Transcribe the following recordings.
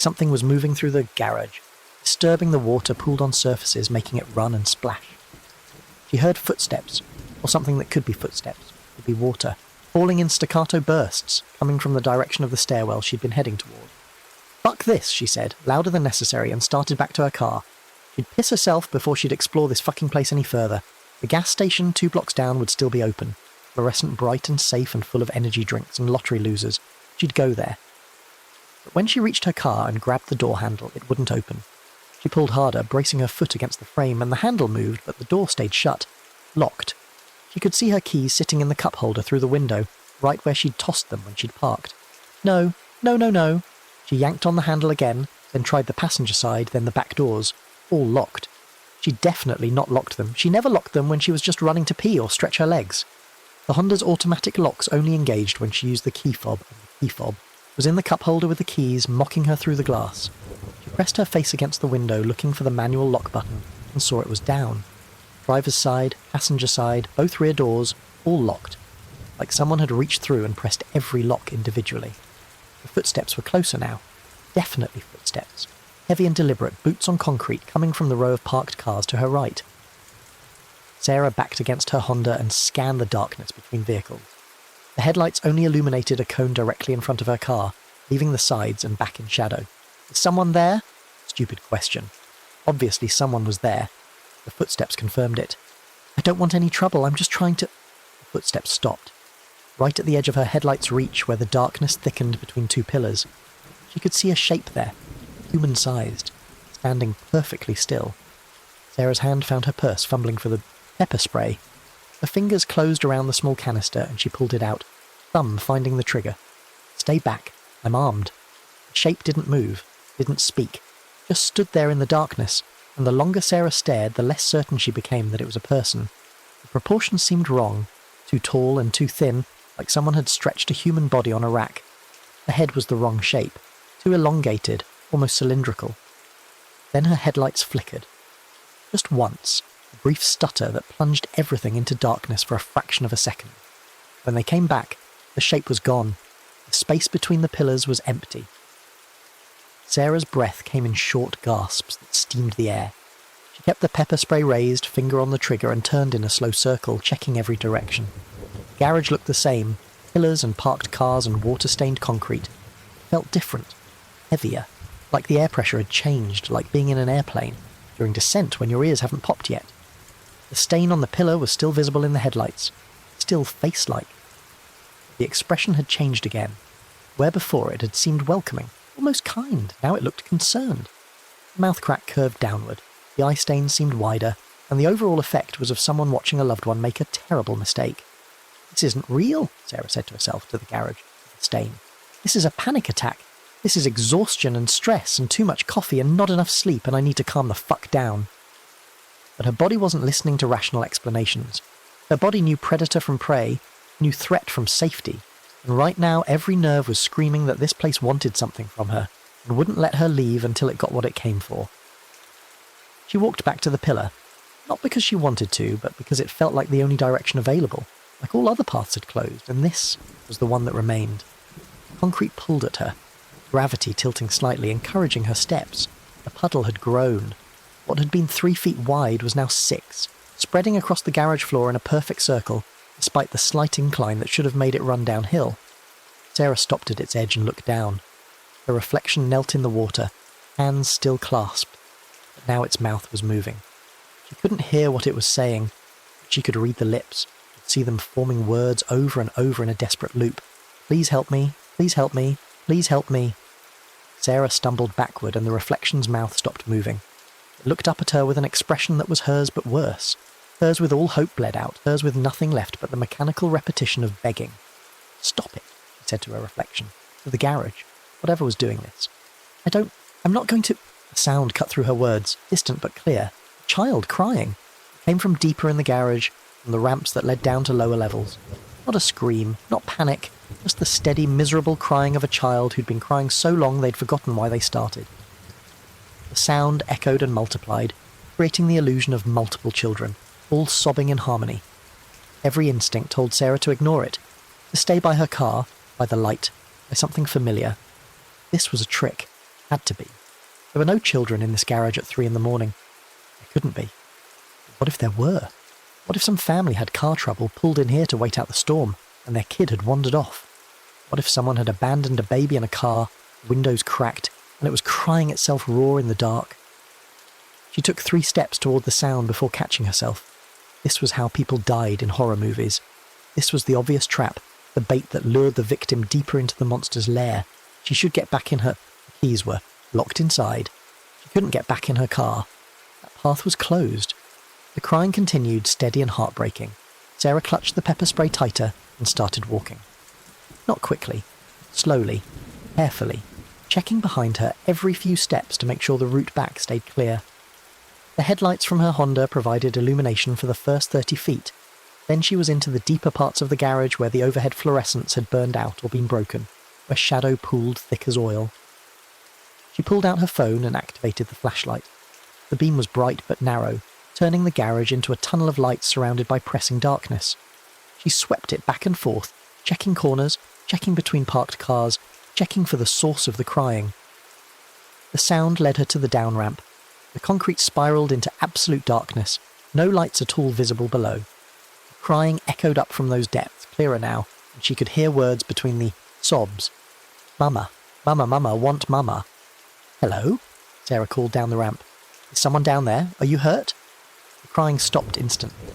Something was moving through the garage, disturbing the water pooled on surfaces, making it run and splash. She heard footsteps, or something that could be footsteps, could be water, falling in staccato bursts, coming from the direction of the stairwell she'd been heading toward. "Fuck this," she said, louder than necessary, and started back to her car. She'd piss herself before she'd explore this fucking place any further. The gas station 2 blocks down would still be open, fluorescent bright and safe and full of energy drinks and lottery losers. She'd go there. But when she reached her car and grabbed the door handle, it wouldn't open. She pulled harder, bracing her foot against the frame, and the handle moved, but the door stayed shut, locked. She could see her keys sitting in the cup holder through the window, right where she'd tossed them when she'd parked. No. She yanked on the handle again, then tried the passenger side, then the back doors, all locked. She'd definitely not locked them. She never locked them when she was just running to pee or stretch her legs. The Honda's automatic locks only engaged when she used the key fob, and the key fob was in the cup holder with the keys, mocking her through the glass. She pressed her face against the window, looking for the manual lock button, and saw it was down. Driver's side, passenger side, both rear doors, all locked, like someone had reached through and pressed every lock individually. The footsteps were closer now. Definitely footsteps. Heavy and deliberate, boots on concrete, coming from the row of parked cars to her right. Sarah backed against her Honda and scanned the darkness between vehicles. The headlights only illuminated a cone directly in front of her car, leaving the sides and back in shadow. Is someone there? Stupid question. Obviously someone was there. The footsteps confirmed it. "I don't want any trouble, I'm just trying to..." The footsteps stopped. Right at the edge of her headlight's reach, where the darkness thickened between 2 pillars. She could see a shape there, human-sized, standing perfectly still. Sarah's hand found her purse, fumbling for the pepper spray. Her fingers closed around the small canister and she pulled it out, thumb finding the trigger. "Stay back, I'm armed." The shape didn't move, didn't speak, just stood there in the darkness, and the longer Sarah stared, the less certain she became that it was a person. The proportions seemed wrong, too tall and too thin, like someone had stretched a human body on a rack. The head was the wrong shape, too elongated, almost cylindrical. Then her headlights flickered. Just once, a brief stutter that plunged everything into darkness for a fraction of a second. When they came back, the shape was gone. The space between the pillars was empty. Sarah's breath came in short gasps that steamed the air. She kept the pepper spray raised, finger on the trigger, and turned in a slow circle, checking every direction. The garage looked the same, pillars and parked cars and water-stained concrete. It felt different, heavier, like the air pressure had changed, like being in an airplane, during descent when your ears haven't popped yet. The stain on the pillar was still visible in the headlights, still face-like. The expression had changed again. Where before it had seemed welcoming, almost kind, now it looked concerned. The mouth crack curved downward, the eye stain seemed wider, and the overall effect was of someone watching a loved one make a terrible mistake. "This isn't real," Sarah said to herself to the garage, with the stain. "This is a panic attack. This is exhaustion and stress and too much coffee and not enough sleep, and I need to calm the fuck down." But her body wasn't listening to rational explanations. Her body knew predator from prey, knew threat from safety, and right now every nerve was screaming that this place wanted something from her, and wouldn't let her leave until it got what it came for. She walked back to the pillar, not because she wanted to, but because it felt like the only direction available, like all other paths had closed, and this was the one that remained. Concrete pulled at her, gravity tilting slightly, encouraging her steps. The puddle had grown. What had been 3 feet wide was now 6, spreading across the garage floor in a perfect circle, despite the slight incline that should have made it run downhill. Sarah stopped at its edge and looked down. Her reflection knelt in the water, hands still clasped, but now its mouth was moving. She couldn't hear what it was saying, but she could read the lips, could see them forming words over and over in a desperate loop. "Please help me, please help me, please help me." Sarah stumbled backward and the reflection's mouth stopped moving. It looked up at her with an expression that was hers but worse. Hers with all hope bled out, hers with nothing left but the mechanical repetition of begging. "Stop it," she said to her reflection, to the garage, whatever was doing this. I'm not going to..." A sound cut through her words, distant but clear. A child crying. It came from deeper in the garage, from the ramps that led down to lower levels. Not a scream, not panic, just the steady, miserable crying of a child who'd been crying so long they'd forgotten why they started. The sound echoed and multiplied, creating the illusion of multiple children, all sobbing in harmony. Every instinct told Sarah to ignore it, to stay by her car, by the light, by something familiar. This was a trick. Had to be. There were no children in this garage at 3 a.m. There couldn't be. What if there were? What if some family had car trouble, pulled in here to wait out the storm, and their kid had wandered off? What if someone had abandoned a baby in a car, windows cracked, and it was crying itself raw in the dark? She took 3 steps toward the sound before catching herself. This was how people died in horror movies. This was the obvious trap, the bait that lured the victim deeper into the monster's lair. She should get back in her... The keys were locked inside. She couldn't get back in her car. That path was closed. The crying continued, steady and heartbreaking. Sarah clutched the pepper spray tighter and started walking. Not quickly, slowly, carefully, checking behind her every few steps to make sure the route back stayed clear. The headlights from her Honda provided illumination for the first 30 feet. Then she was into the deeper parts of the garage where the overhead fluorescents had burned out or been broken, where shadow pooled thick as oil. She pulled out her phone and activated the flashlight. The beam was bright but narrow, turning the garage into a tunnel of light surrounded by pressing darkness. She swept it back and forth, checking corners, checking between parked cars, checking for the source of the crying. The sound led her to the down ramp. The concrete spiraled into absolute darkness, no lights at all visible below. The crying echoed up from those depths, clearer now, and she could hear words between the sobs. "Mama, mama, mama, want mama." "Hello?" Sarah called down the ramp. "Is someone down there? Are you hurt?" The crying stopped instantly.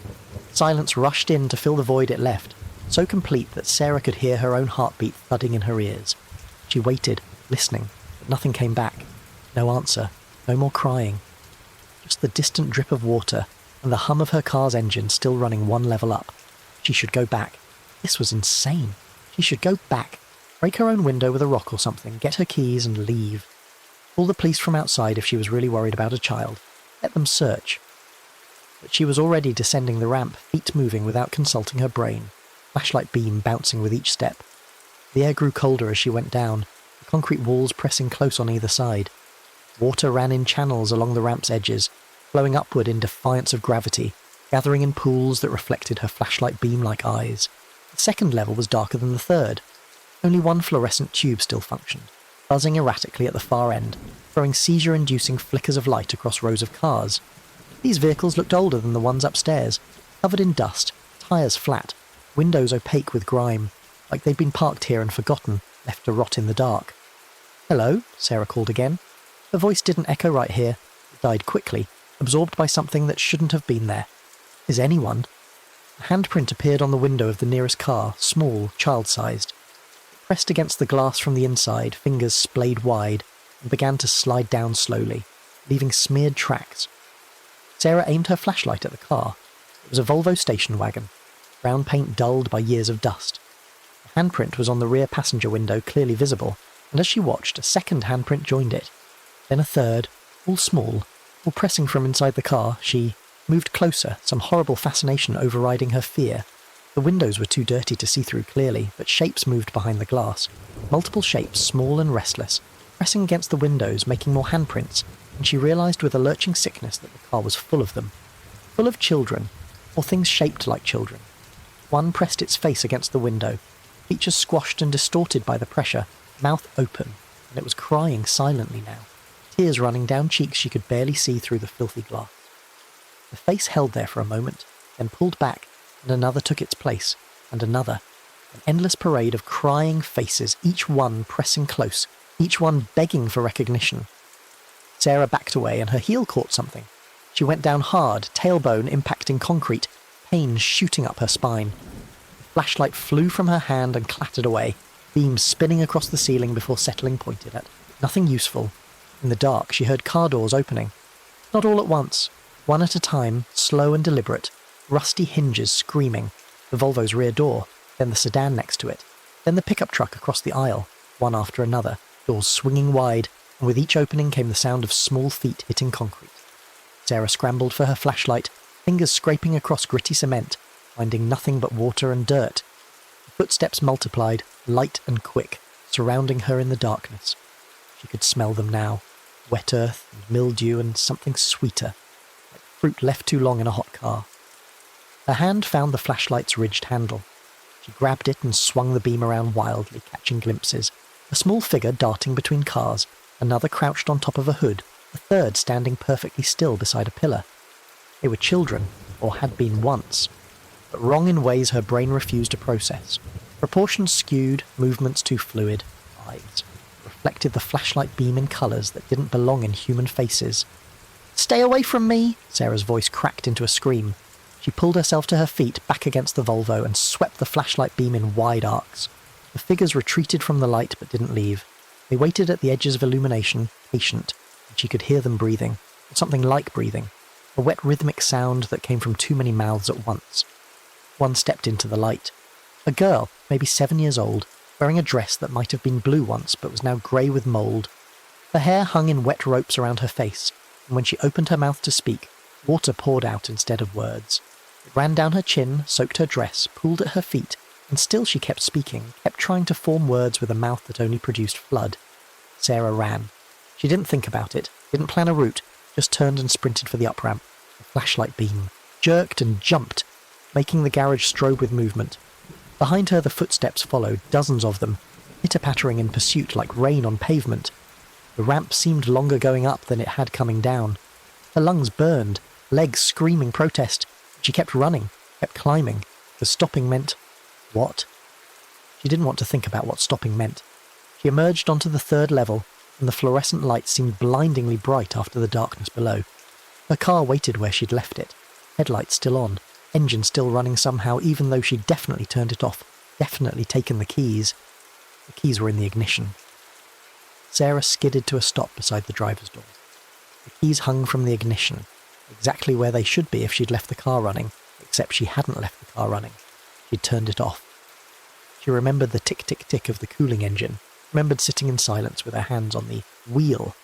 Silence rushed in to fill the void it left, so complete that Sarah could hear her own heartbeat thudding in her ears. She waited, listening, but nothing came back. No answer, no more crying. Just the distant drip of water and the hum of her car's engine still running one level up. She should go back. This was insane. She should go back, break her own window with a rock or something, get her keys and leave. Call the police from outside if she was really worried about a child. Let them search. But she was already descending the ramp, feet moving without consulting her brain, flashlight beam bouncing with each step. The air grew colder as she went down, the concrete walls pressing close on either side. Water ran in channels along the ramp's edges, flowing upward in defiance of gravity, gathering in pools that reflected her flashlight beam like eyes. The second level was darker than the third. Only one fluorescent tube still functioned, buzzing erratically at the far end, throwing seizure-inducing flickers of light across rows of cars. These vehicles looked older than the ones upstairs, covered in dust, tyres flat, windows opaque with grime, like they'd been parked here and forgotten, left to rot in the dark. "Hello?" Sarah called again. Her voice didn't echo right here. It died quickly, absorbed by something that shouldn't have been there. "Is anyone?" A handprint appeared on the window of the nearest car, small, child-sized. It pressed against the glass from the inside, fingers splayed wide, and began to slide down slowly, leaving smeared tracks. Sarah aimed her flashlight at the car. It was a Volvo station wagon, brown paint dulled by years of dust. The handprint was on the rear passenger window, clearly visible, and as she watched, a second handprint joined it. Then a third, all small, all pressing from inside the car. She moved closer, some horrible fascination overriding her fear. The windows were too dirty to see through clearly, but shapes moved behind the glass. Multiple shapes, small and restless, pressing against the windows, making more handprints, and she realised with a lurching sickness that the car was full of them. Full of children, or things shaped like children. One pressed its face against the window, features squashed and distorted by the pressure, mouth open, and it was crying silently now, tears running down cheeks she could barely see through the filthy glass. The face held there for a moment, then pulled back, and another took its place, and another. An endless parade of crying faces, each one pressing close, each one begging for recognition. Sarah backed away, and her heel caught something. She went down hard, tailbone impacting concrete, pain shooting up her spine. The flashlight flew from her hand and clattered away, beams spinning across the ceiling before settling pointed at nothing useful. In the dark, she heard car doors opening. Not all at once, one at a time, slow and deliberate, rusty hinges screaming, the Volvo's rear door, then the sedan next to it, then the pickup truck across the aisle, one after another, doors swinging wide, and with each opening came the sound of small feet hitting concrete. Sarah scrambled for her flashlight, fingers scraping across gritty cement, finding nothing but water and dirt. The footsteps multiplied, light and quick, surrounding her in the darkness. She could smell them now, wet earth and mildew and something sweeter, like fruit left too long in a hot car. Her hand found the flashlight's ridged handle. She grabbed it and swung the beam around wildly, catching glimpses. A small figure darting between cars, another crouched on top of a hood, a third standing perfectly still beside a pillar. They were children, or had been once, but wrong in ways her brain refused to process. Proportions skewed, movements too fluid, eyes reflected the flashlight beam in colours that didn't belong in human faces. "Stay away from me!" Sarah's voice cracked into a scream. She pulled herself to her feet, back against the Volvo, and swept the flashlight beam in wide arcs. The figures retreated from the light but didn't leave. They waited at the edges of illumination, patient, and she could hear them breathing, or something like breathing, a wet rhythmic sound that came from too many mouths at once. One stepped into the light. A girl, maybe 7 years old, wearing a dress that might have been blue once but was now grey with mould. Her hair hung in wet ropes around her face, and when she opened her mouth to speak, water poured out instead of words. It ran down her chin, soaked her dress, pooled at her feet, and still she kept speaking, kept trying to form words with a mouth that only produced flood. Sarah ran. She didn't think about it, didn't plan a route, just turned and sprinted for the up-ramp. The flashlight beam jerked and jumped, making the garage strobe with movement. Behind her the footsteps followed, dozens of them, pitter-pattering in pursuit like rain on pavement. The ramp seemed longer going up than it had coming down. Her lungs burned, legs screaming protest. She kept running, kept climbing, because stopping meant... what? She didn't want to think about what stopping meant. She emerged onto the third level, and the fluorescent light seemed blindingly bright after the darkness below. Her car waited where she'd left it, headlights still on, engine still running somehow even though she'd definitely turned it off, definitely taken the keys. The keys were in the ignition. Sarah skidded to a stop beside the driver's door. The keys hung from the ignition, exactly where they should be if she'd left the car running, except she hadn't left the car running. She'd turned it off. She remembered the tick-tick-tick of the cooling engine, remembered sitting in silence with her hands on the wheel.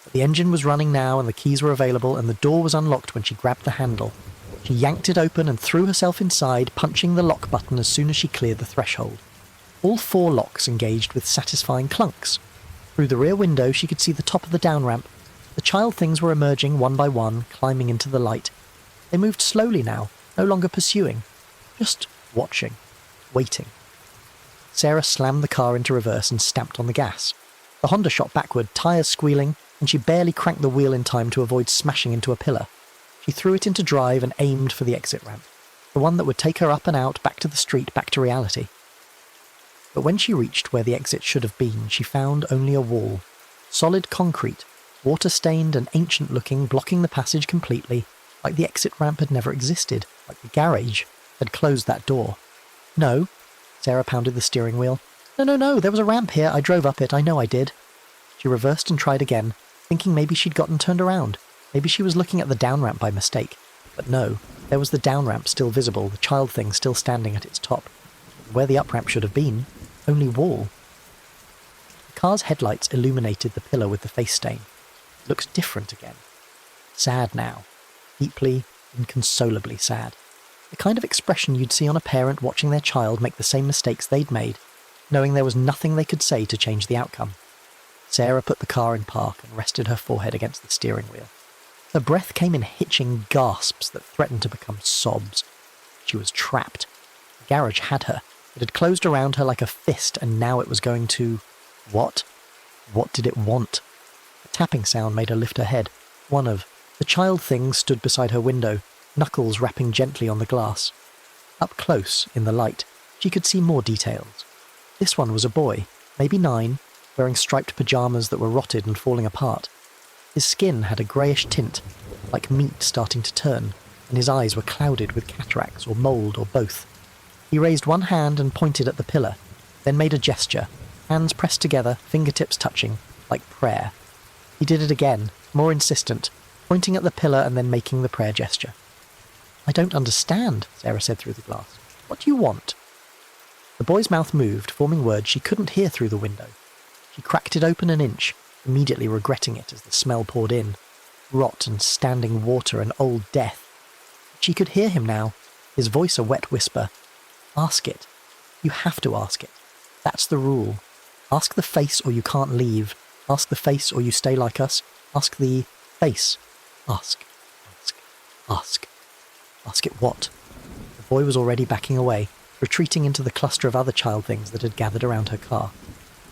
But the engine was running now and the keys were available and the door was unlocked when she grabbed the handle. She yanked it open and threw herself inside, punching the lock button as soon as she cleared the threshold. All 4 locks engaged with satisfying clunks. Through the rear window she could see the top of the down ramp. The child things were emerging one by one, climbing into the light. They moved slowly now, no longer pursuing, just watching, waiting. Sarah slammed the car into reverse and stamped on the gas. The Honda shot backward, tyres squealing, and she barely cranked the wheel in time to avoid smashing into a pillar. She threw it into drive and aimed for the exit ramp, the one that would take her up and out, back to the street, back to reality. But when she reached where the exit should have been, she found only a wall. Solid concrete, water-stained and ancient-looking, blocking the passage completely, like the exit ramp had never existed, like the garage had closed that door. No, Sarah pounded the steering wheel. No, there was a ramp here, I drove up it, I know I did. She reversed and tried again, thinking maybe she'd gotten turned around. Maybe she was looking at the down ramp by mistake. But no, there was the down ramp still visible, the child thing still standing at its top. Where the up ramp should have been, only wall. The car's headlights illuminated the pillar with the face stain. It looked different again. Sad now. Deeply, inconsolably sad. The kind of expression you'd see on a parent watching their child make the same mistakes they'd made, knowing there was nothing they could say to change the outcome. Sarah put the car in park and rested her forehead against the steering wheel. Her breath came in hitching gasps that threatened to become sobs. She was trapped. The garage had her. It had closed around her like a fist, and now it was going to... what? What did it want? A tapping sound made her lift her head. One of the child things stood beside her window, knuckles rapping gently on the glass. Up close, in the light, she could see more details. This one was a boy, maybe 9, wearing striped pyjamas that were rotted and falling apart. His skin had a greyish tint, like meat starting to turn, and his eyes were clouded with cataracts or mould or both. He raised one hand and pointed at the pillar, then made a gesture, hands pressed together, fingertips touching, like prayer. He did it again, more insistent, pointing at the pillar and then making the prayer gesture. "I don't understand," Sarah said through the glass. "What do you want?" The boy's mouth moved, forming words she couldn't hear through the window. She cracked it open an inch, immediately regretting it as the smell poured in. Rot and standing water and old death. She could hear him now, his voice a wet whisper. "Ask it. You have to ask it. That's the rule. Ask the face or you can't leave. Ask the face or you stay like us. Ask the face. Ask. Ask. Ask it what?" The boy was already backing away, retreating into the cluster of other child things that had gathered around her car.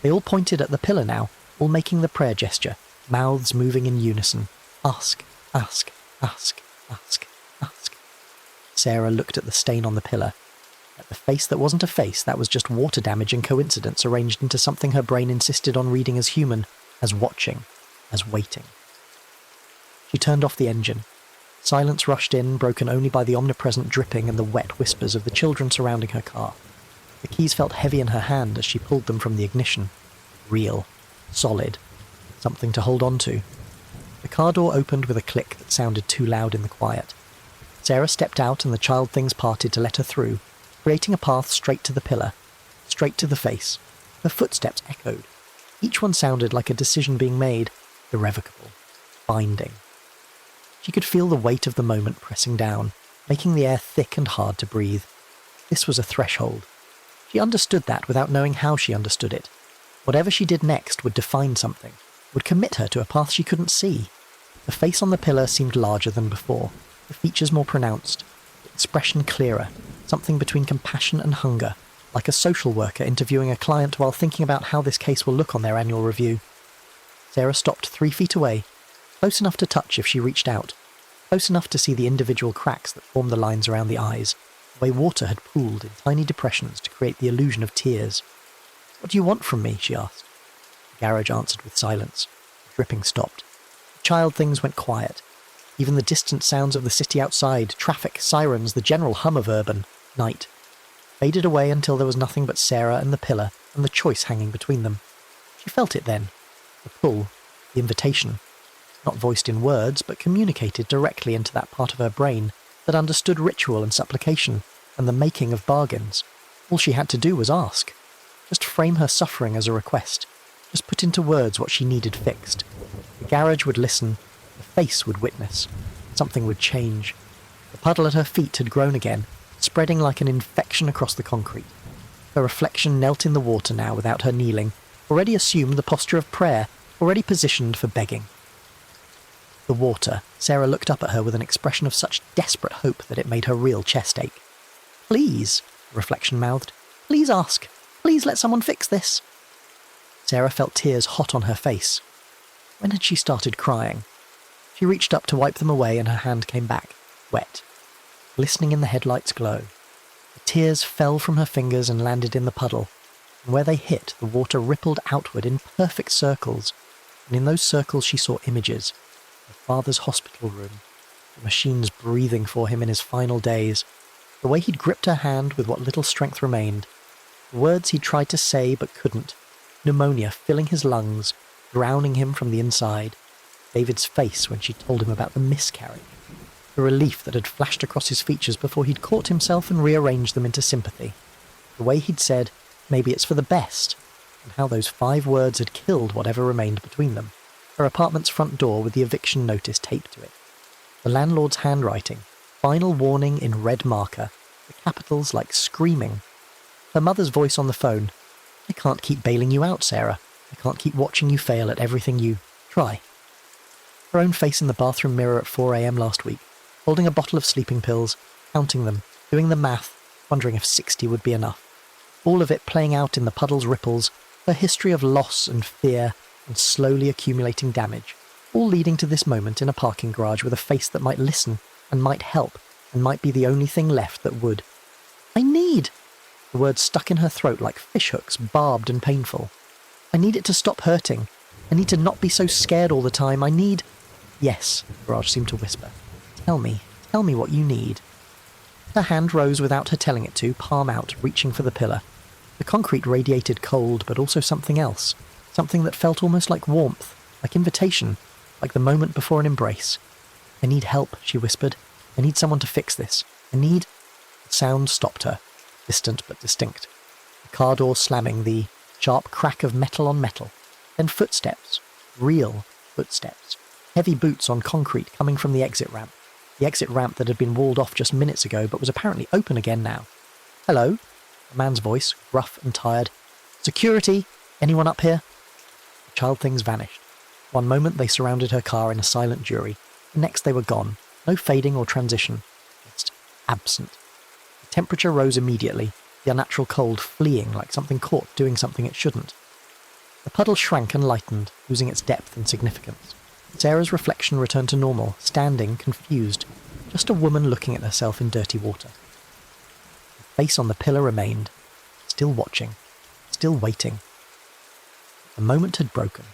They all pointed at the pillar now, all making the prayer gesture, mouths moving in unison. Ask, ask, ask, ask, ask. Sarah looked at the stain on the pillar, at the face that wasn't a face, that was just water damage and coincidence arranged into something her brain insisted on reading as human, as watching, as waiting. She turned off the engine. Silence rushed in, broken only by the omnipresent dripping and the wet whispers of the children surrounding her car. The keys felt heavy in her hand as she pulled them from the ignition. Real. Solid. Something to hold on to. The car door opened with a click that sounded too loud in the quiet. Sarah stepped out and the child things parted to let her through, creating a path straight to the pillar, straight to the face. Her footsteps echoed. Each one sounded like a decision being made, irrevocable, binding. She could feel the weight of the moment pressing down, making the air thick and hard to breathe. This was a threshold. She understood that without knowing how she understood it. Whatever she did next would define something, would commit her to a path she couldn't see. The face on the pillar seemed larger than before, the features more pronounced, the expression clearer, something between compassion and hunger, like a social worker interviewing a client while thinking about how this case will look on their annual review. Sarah stopped 3 feet away, close enough to touch if she reached out, close enough to see the individual cracks that formed the lines around the eyes, the way water had pooled in tiny depressions to create the illusion of tears. "What do you want from me?" she asked. The garage answered with silence. The dripping stopped. The child things went quiet. Even the distant sounds of the city outside, traffic, sirens, the general hum of urban night, faded away until there was nothing but Sarah and the pillar and the choice hanging between them. She felt it then. The pull, the invitation. Not voiced in words, but communicated directly into that part of her brain that understood ritual and supplication and the making of bargains. All she had to do was ask. Just frame her suffering as a request. Just put into words what she needed fixed. The garage would listen. The face would witness. Something would change. The puddle at her feet had grown again, spreading like an infection across the concrete. Her reflection knelt in the water now without her kneeling, already assumed the posture of prayer, already positioned for begging. The water. Sarah looked up at her with an expression of such desperate hope that it made her real chest ache. "Please," the reflection mouthed. "Please ask. Please let someone fix this." Sarah felt tears hot on her face. When had she started crying? She reached up to wipe them away and her hand came back, wet, glistening in the headlight's glow. The tears fell from her fingers and landed in the puddle, and where they hit, the water rippled outward in perfect circles, and in those circles she saw images. Her father's hospital room, the machines breathing for him in his final days, the way he'd gripped her hand with what little strength remained, the words he'd tried to say but couldn't, pneumonia filling his lungs, drowning him from the inside, David's face when she told him about the miscarriage, the relief that had flashed across his features before he'd caught himself and rearranged them into sympathy, the way he'd said, "Maybe it's for the best," and how those 5 words had killed whatever remained between them. Her apartment's front door with the eviction notice taped to it. The landlord's handwriting, final warning in red marker, the capitals like screaming. Her mother's voice on the phone. "I can't keep bailing you out, Sarah. I can't keep watching you fail at everything you try." Her own face in the bathroom mirror at 4 a.m. last week, holding a bottle of sleeping pills, counting them, doing the math, wondering if 60 would be enough. All of it playing out in the puddle's ripples, her history of loss and fear and slowly accumulating damage, all leading to this moment in a parking garage with a face that might listen and might help and might be the only thing left that would. "I need!" The words stuck in her throat like fishhooks, barbed and painful. "I need it to stop hurting. I need to not be so scared all the time. I need—" "Yes," the garage seemed to whisper. Tell me what you need." Her hand rose without her telling it to, palm out, reaching for the pillar. The concrete radiated cold, but also something else. Something that felt almost like warmth, like invitation, like the moment before an embrace. "I need help," she whispered. "I need someone to fix this. I need—" The sound stopped her, distant but distinct. The car door slamming, the sharp crack of metal on metal. Then footsteps. Real footsteps. Heavy boots on concrete coming from the exit ramp. The exit ramp that had been walled off just minutes ago but was apparently open again now. "Hello?" A man's voice, gruff and tired. "Security! Anyone up here?" The child things vanished. One moment they surrounded her car in a silent jury. The next they were gone. No fading or transition. Just absent. The temperature rose immediately, the unnatural cold fleeing like something caught doing something it shouldn't. The puddle shrank and lightened, losing its depth and significance. Sarah's reflection returned to normal, standing, confused, just a woman looking at herself in dirty water. The face on the pillar remained, still watching, still waiting. The moment had broken.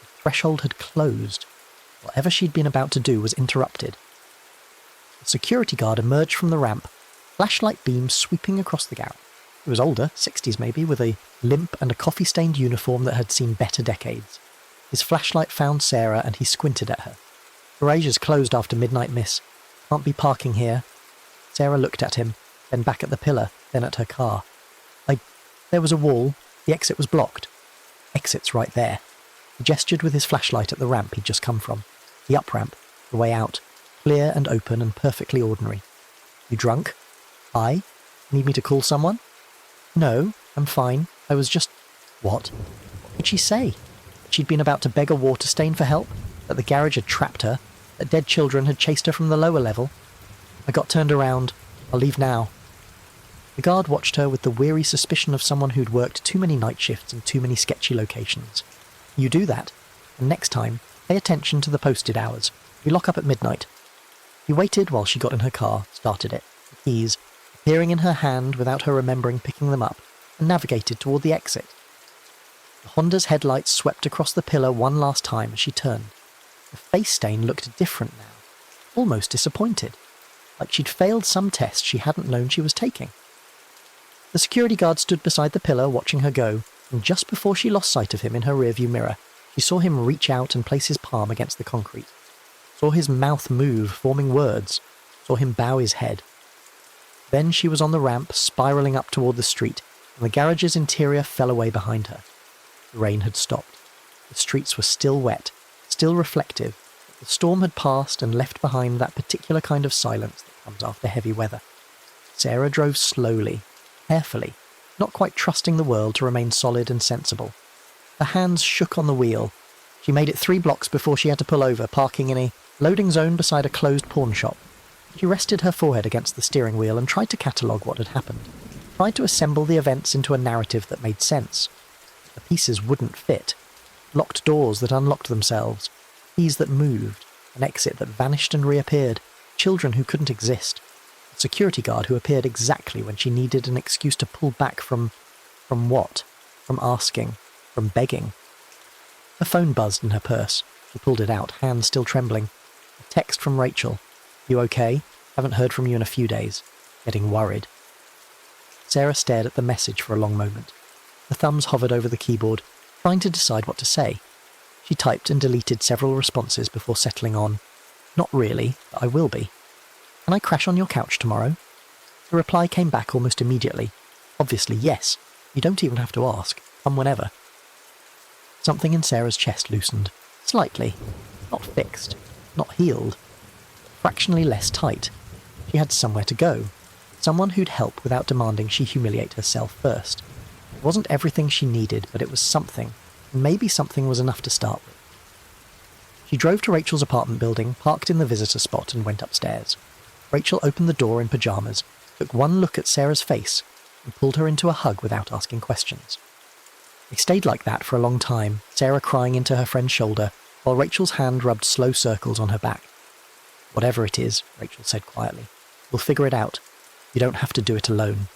The threshold had closed. Whatever she'd been about to do was interrupted. The security guard emerged from the ramp, flashlight beam sweeping across the garage. He was older, 60s maybe, with a limp and a coffee-stained uniform that had seen better decades. His flashlight found Sarah and he squinted at her. Garage's closed after midnight, miss. Can't be parking here. Sarah looked at him, then back at the pillar, then at her car. There was a wall. The exit was blocked. Exit's right there. He gestured with his flashlight at the ramp he'd just come from. The up-ramp, the way out, clear and open and perfectly ordinary. You drunk? I? Need me to call someone? No, I'm fine. I was just... What? What could she say? That she'd been about to beg a water stain for help? That the garage had trapped her? That dead children had chased her from the lower level? I got turned around. I'll leave now. The guard watched her with the weary suspicion of someone who'd worked too many night shifts in too many sketchy locations. You do that, and next time, pay attention to the posted hours. We lock up at midnight. He waited while she got in her car, started it, the keys, appearing in her hand without her remembering picking them up, and navigated toward the exit. The Honda's headlights swept across the pillar one last time as she turned. The face stain looked different now, almost disappointed, like she'd failed some test she hadn't known she was taking. The security guard stood beside the pillar watching her go, and just before she lost sight of him in her rearview mirror, she saw him reach out and place his palm against the concrete. Saw his mouth move, forming words. Saw him bow his head. Then she was on the ramp, spiralling up toward the street, and the garage's interior fell away behind her. The rain had stopped. The streets were still wet, still reflective. The storm had passed and left behind that particular kind of silence that comes after heavy weather. Sarah drove slowly, carefully, not quite trusting the world to remain solid and sensible. Her hands shook on the wheel. She made it 3 blocks before she had to pull over, parking in a loading zone beside a closed pawn shop. She rested her forehead against the steering wheel and tried to catalogue what had happened, tried to assemble the events into a narrative that made sense. The pieces wouldn't fit. Locked doors that unlocked themselves, keys that moved, an exit that vanished and reappeared, children who couldn't exist, a security guard who appeared exactly when she needed an excuse to pull back from what? From asking, from begging. Her phone buzzed in her purse. She pulled it out, hands still trembling. A text from Rachel. You okay? Haven't heard from you in a few days. Getting worried. Sarah stared at the message for a long moment. Her thumbs hovered over the keyboard, trying to decide what to say. She typed and deleted several responses before settling on, not really, but I will be. Can I crash on your couch tomorrow? The reply came back almost immediately. Obviously, yes. You don't even have to ask. Come whenever. Something in Sarah's chest loosened. Slightly. Not fixed. Not healed. Fractionally less tight. She had somewhere to go. Someone who'd help without demanding she humiliate herself first. It wasn't everything she needed, but it was something. And maybe something was enough to start with. She drove to Rachel's apartment building, parked in the visitor spot, and went upstairs. Rachel opened the door in pyjamas, took one look at Sarah's face, and pulled her into a hug without asking questions. They stayed like that for a long time, Sarah crying into her friend's shoulder, while Rachel's hand rubbed slow circles on her back. Whatever it is, Rachel said quietly, we'll figure it out. You don't have to do it alone.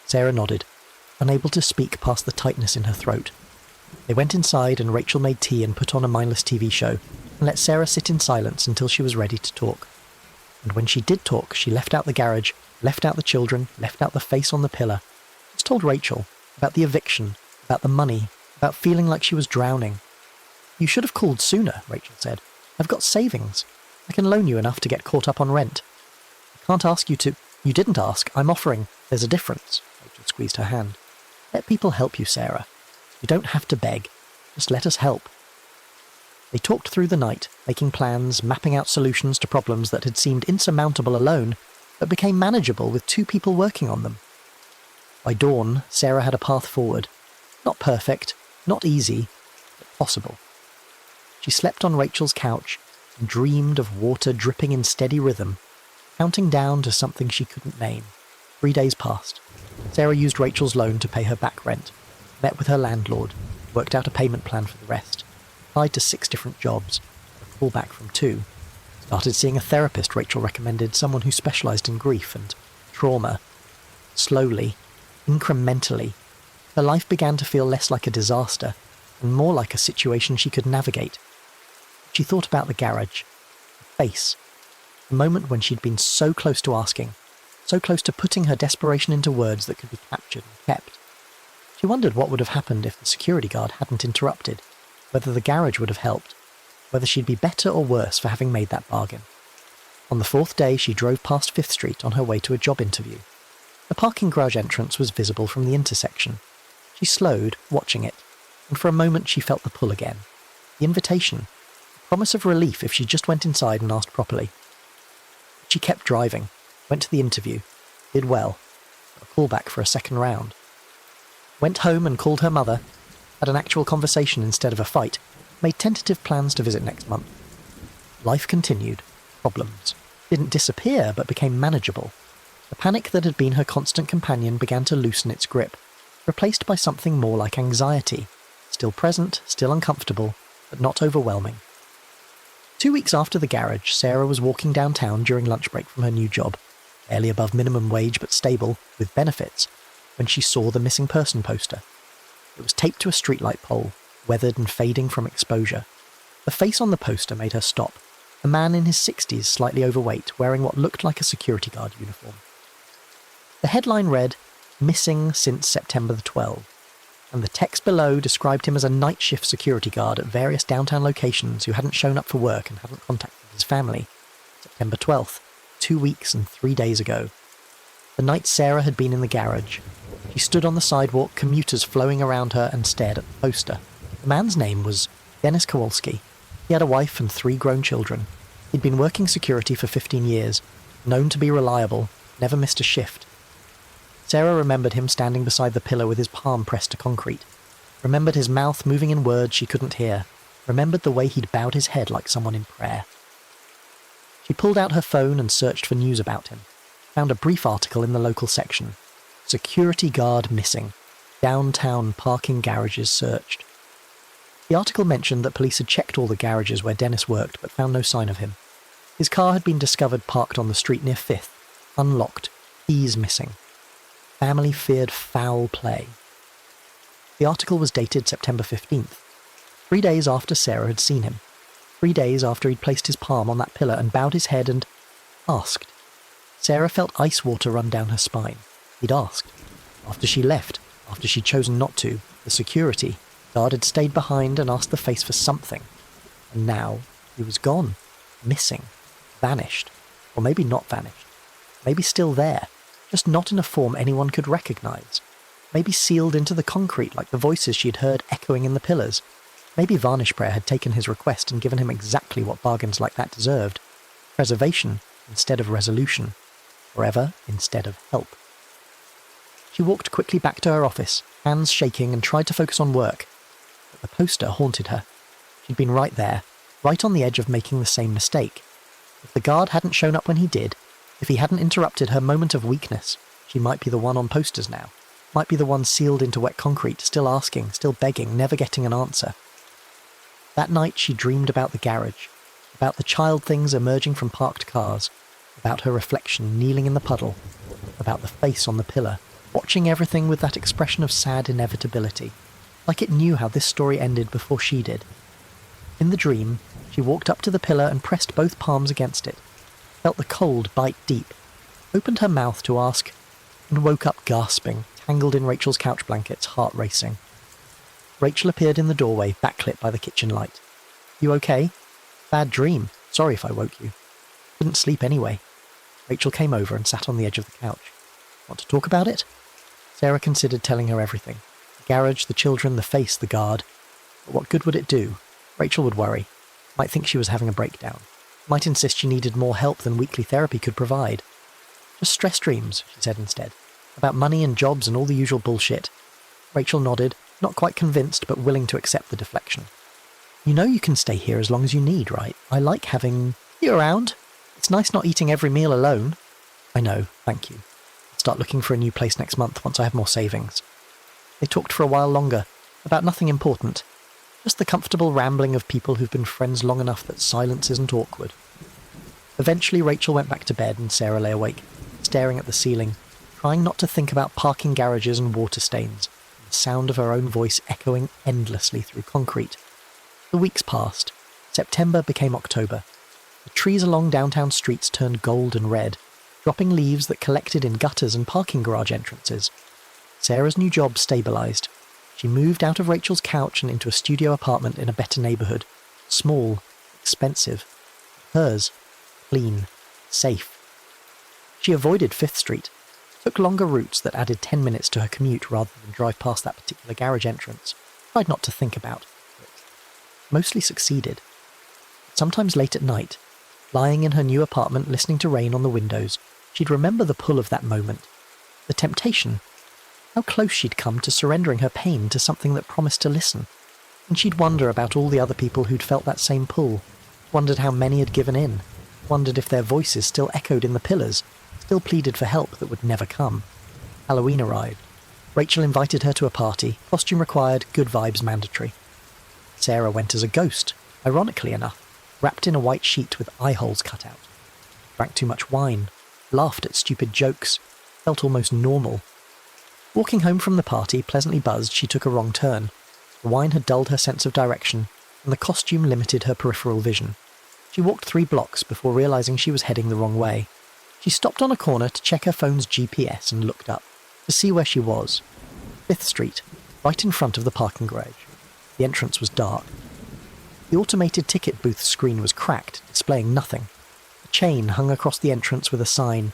Sarah nodded, unable to speak past the tightness in her throat. They went inside and Rachel made tea and put on a mindless TV show, and let Sarah sit in silence until she was ready to talk. And when she did talk, she left out the garage, left out the children, left out the face on the pillar. Just told Rachel about the eviction, about the money, about feeling like she was drowning. You should have called sooner, Rachel said. I've got savings. I can loan you enough to get caught up on rent. I can't ask you to... You didn't ask. I'm offering. There's a difference. Rachel squeezed her hand. Let people help you, Sarah. You don't have to beg. Just let us help. They talked through the night, making plans, mapping out solutions to problems that had seemed insurmountable alone, but became manageable with 2 people working on them. By dawn, Sarah had a path forward. Not perfect, not easy, but possible. She slept on Rachel's couch and dreamed of water dripping in steady rhythm, counting down to something she couldn't name. 3 days passed. Sarah used Rachel's loan to pay her back rent, met with her landlord, worked out a payment plan for the rest, applied to 6 different jobs, got a call back from 2, started seeing a therapist Rachel recommended, someone who specialised in grief and trauma. Slowly, incrementally, her life began to feel less like a disaster and more like a situation she could navigate. She thought about the garage, the face, the moment when she'd been so close to asking, so close to putting her desperation into words that could be captured and kept. She wondered what would have happened if the security guard hadn't interrupted, whether the garage would have helped, whether she'd be better or worse for having made that bargain. On the 4th day, she drove past 5th Street on her way to a job interview. The parking garage entrance was visible from the intersection. She slowed, watching it, and for a moment she felt the pull again. The invitation, the promise of relief if she just went inside and asked properly. But she kept driving, went to the interview, did well, got a call back for a 2nd round. Went home and called her mother, had an actual conversation instead of a fight, made tentative plans to visit next month. Life continued. Problems didn't disappear but became manageable. The panic that had been her constant companion began to loosen its grip, replaced by something more like anxiety, still present, still uncomfortable, but not overwhelming. 2 weeks after the garage, Sarah was walking downtown during lunch break from her new job, barely above minimum wage but stable, with benefits, when she saw the missing person poster. It was taped to a streetlight pole, weathered and fading from exposure. The face on the poster made her stop, a man in his 60s, slightly overweight, wearing what looked like a security guard uniform. The headline read, "Missing since September the 12th," and the text below described him as a night shift security guard at various downtown locations who hadn't shown up for work and hadn't contacted his family. September 12th, 2 weeks and 3 days ago. The night Sarah had been in the garage. She stood on the sidewalk, commuters flowing around her, and stared at the poster. The man's name was Dennis Kowalski. He had a wife and 3 grown children. He'd been working security for 15 years, known to be reliable, never missed a shift. Sarah remembered him standing beside the pillar with his palm pressed to concrete, remembered his mouth moving in words she couldn't hear, remembered the way he'd bowed his head like someone in prayer. She pulled out her phone and searched for news about him, found a brief article in the local section. Security guard missing. Downtown parking garages searched. The article mentioned that police had checked all the garages where Dennis worked but found no sign of him. His car had been discovered parked on the street near 5th, unlocked, keys missing. Family feared foul play. The article was dated September 15th, 3 days after Sarah had seen him, 3 days after he'd placed his palm on that pillar and bowed his head and asked. Sarah felt ice water run down her spine. He'd asked. After she left, after she'd chosen not to, the security guard had stayed behind and asked the face for something. And now he was gone, missing, vanished, or maybe not vanished, maybe still there, just not in a form anyone could recognise, maybe sealed into the concrete like the voices she'd heard echoing in the pillars. Maybe Varnish Prayer had taken his request and given him exactly what bargains like that deserved. Preservation instead of resolution. Forever instead of help. She walked quickly back to her office, hands shaking, and tried to focus on work. But the poster haunted her. She'd been right there, right on the edge of making the same mistake. If the guard hadn't shown up when he did, if he hadn't interrupted her moment of weakness, she might be the one on posters now. Might be the one sealed into wet concrete, still asking, still begging, never getting an answer. That night she dreamed about the garage, about the child things emerging from parked cars, about her reflection kneeling in the puddle, about the face on the pillar, watching everything with that expression of sad inevitability, like it knew how this story ended before she did. In the dream, she walked up to the pillar and pressed both palms against it, felt the cold bite deep, opened her mouth to ask, and woke up gasping, tangled in Rachel's couch blankets, heart racing. Rachel appeared in the doorway, backlit by the kitchen light. "You okay?" "Bad dream. Sorry if I woke you." "Couldn't sleep anyway." Rachel came over and sat on the edge of the couch. "Want to talk about it?" Sarah considered telling her everything. The garage, the children, the face, the guard. But what good would it do? Rachel would worry. Might think she was having a breakdown. Might insist she needed more help than weekly therapy could provide. "Just stress dreams," she said instead. "About money and jobs and all the usual bullshit." Rachel nodded, not quite convinced but willing to accept the deflection. "You know you can stay here as long as you need, right? I like having you around. It's nice not eating every meal alone." "I know, thank you. I'll start looking for a new place next month once I have more savings." They talked for a while longer, About nothing important, just the comfortable rambling of people who've been friends long enough that silence isn't awkward. Eventually Rachel went back to bed and Sarah lay awake, staring at the ceiling, trying not to think about parking garages and water stains, and the sound of her own voice echoing endlessly through concrete. The weeks passed. September became October. The trees along downtown streets turned gold and red, dropping leaves that collected in gutters and parking garage entrances. Sarah's new job stabilised. She moved out of Rachel's couch and into a studio apartment in a better neighbourhood. Small, expensive. Hers. Clean. Safe. She avoided 5th Street, took longer routes that added 10 minutes to her commute rather than drive past that particular garage entrance, tried not to think about it. Mostly succeeded. Sometimes late at night, lying in her new apartment listening to rain on the windows, she'd remember the pull of that moment, the temptation, how close she'd come to surrendering her pain to something that promised to listen. And she'd wonder about all the other people who'd felt that same pull, wondered how many had given in, wondered if their voices still echoed in the pillars, still pleaded for help that would never come. Halloween arrived. Rachel invited her to a party, costume required, good vibes mandatory. Sarah went as a ghost, ironically enough, wrapped in a white sheet with eye holes cut out. Drank too much wine, laughed at stupid jokes, felt almost normal. Walking home from the party, pleasantly buzzed, she took a wrong turn. The wine had dulled her sense of direction, and the costume limited her peripheral vision. She walked 3 blocks before realising she was heading the wrong way. She stopped on a corner to check her phone's GPS and looked up, to see where she was. 5th Street, right in front of the parking garage. The entrance was dark. The automated ticket booth screen was cracked, displaying nothing. A chain hung across the entrance with a sign,